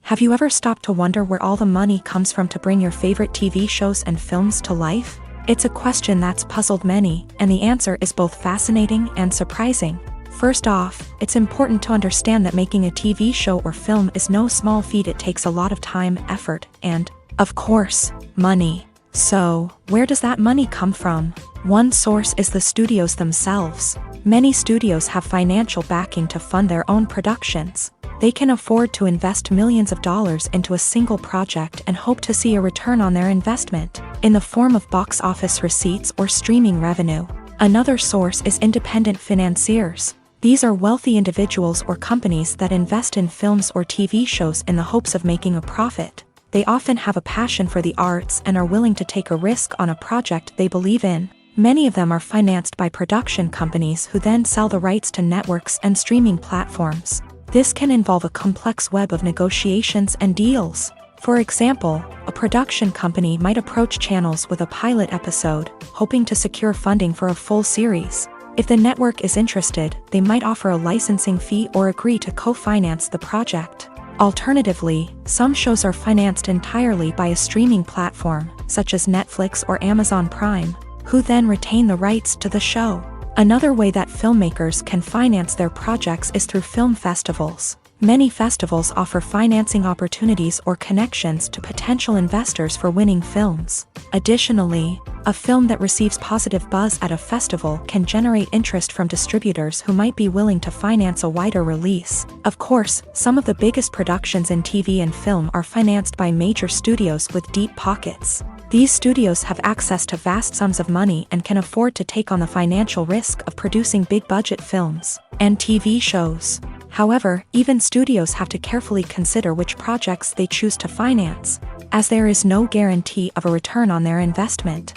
Speaker 1: Have you ever stopped to wonder where all the money comes from to bring your favorite TV shows and films to life? It's a question that's puzzled many, and the answer is both fascinating and surprising. First off, it's important to understand that making a TV show or film is no small feat. It takes a lot of time, effort, and, of course, money. So, where does that money come from? One source is the studios themselves. Many studios have financial backing to fund their own productions. They can afford to invest millions of dollars into a single project and hope to see a return on their investment, in the form of box office receipts or streaming revenue. Another source is independent financiers. These are wealthy individuals or companies that invest in films or TV shows in the hopes of making a profit. They often have a passion for the arts and are willing to take a risk on a project they believe in. Many of them are financed by production companies who then sell the rights to networks and streaming platforms. This can involve a complex web of negotiations and deals. For example, a production company might approach channels with a pilot episode, hoping to secure funding for a full series. If the network is interested, they might offer a licensing fee or agree to co-finance the project. Alternatively, some shows are financed entirely by a streaming platform, such as Netflix or Amazon Prime, who then retain the rights to the show. Another way that filmmakers can finance their projects is through film festivals. Many festivals offer financing opportunities or connections to potential investors for winning films. Additionally, a film that receives positive buzz at a festival can generate interest from distributors who might be willing to finance a wider release. Of course, some of the biggest productions in TV and film are financed by major studios with deep pockets. These studios have access to vast sums of money and can afford to take on the financial risk of producing big-budget films and TV shows. However, even studios have to carefully consider which projects they choose to finance, as there is no guarantee of a return on their investment.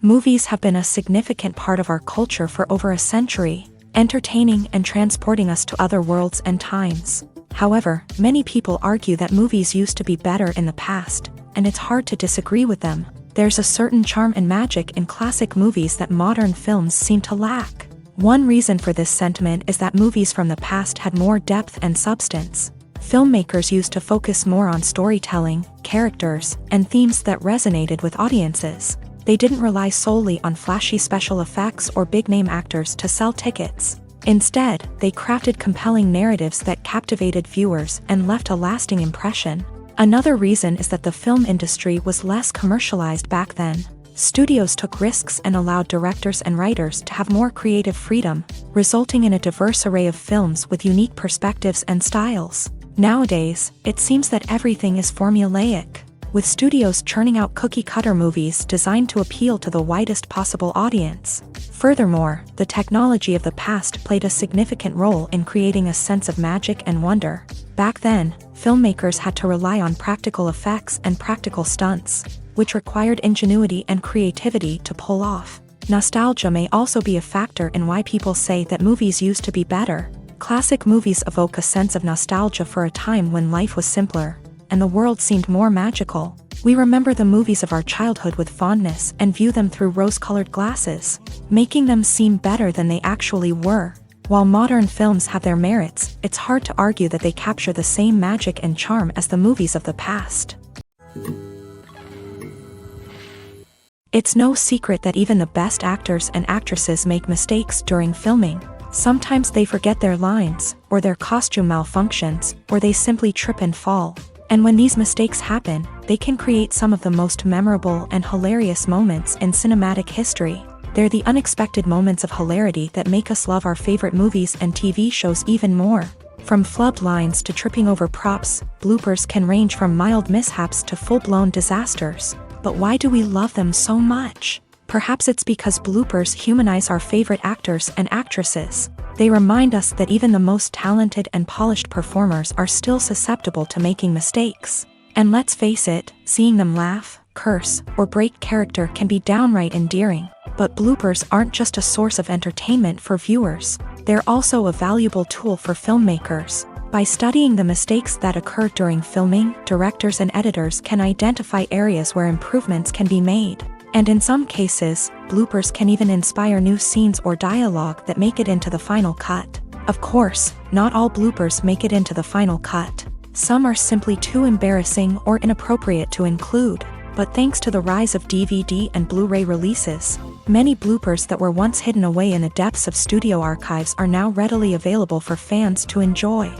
Speaker 1: Movies have been a significant part of our culture for over a century, entertaining and transporting us to other worlds and times. However, many people argue that movies used to be better in the past, and it's hard to disagree with them. There's a certain charm and magic in classic movies that modern films seem to lack. One reason for this sentiment is that movies from the past had more depth and substance. Filmmakers used to focus more on storytelling, characters, and themes that resonated with audiences. They didn't rely solely on flashy special effects or big-name actors to sell tickets. Instead, they crafted compelling narratives that captivated viewers and left a lasting impression. Another reason is that the film industry was less commercialized back then. Studios took risks and allowed directors and writers to have more creative freedom, resulting in a diverse array of films with unique perspectives and styles. Nowadays, it seems that everything is formulaic, with studios churning out cookie-cutter movies designed to appeal to the widest possible audience. Furthermore, the technology of the past played a significant role in creating a sense of magic and wonder. Back then, filmmakers had to rely on practical effects and practical stunts, which required ingenuity and creativity to pull off. Nostalgia may also be a factor in why people say that movies used to be better. Classic movies evoke a sense of nostalgia for a time when life was simpler, and the world seemed more magical. We remember the movies of our childhood with fondness and view them through rose-colored glasses, making them seem better than they actually were. While modern films have their merits, it's hard to argue that they capture the same magic and charm as the movies of the past. It's no secret that even the best actors and actresses make mistakes during filming. Sometimes they forget their lines, or their costume malfunctions, or they simply trip and fall. And when these mistakes happen, they can create some of the most memorable and hilarious moments in cinematic history. They're the unexpected moments of hilarity that make us love our favorite movies and TV shows even more. From flubbed lines to tripping over props, bloopers can range from mild mishaps to full-blown disasters. But why do we love them so much? Perhaps it's because bloopers humanize our favorite actors and actresses. They remind us that even the most talented and polished performers are still susceptible to making mistakes. And let's face it, seeing them laugh, curse, or break character can be downright endearing. But bloopers aren't just a source of entertainment for viewers. They're also a valuable tool for filmmakers. By studying the mistakes that occur during filming, directors and editors can identify areas where improvements can be made. And in some cases, bloopers can even inspire new scenes or dialogue that make it into the final cut. Of course, not all bloopers make it into the final cut. Some are simply too embarrassing or inappropriate to include. But thanks to the rise of DVD and Blu-ray releases, many bloopers that were once hidden away in the depths of studio archives are now readily available for fans to enjoy.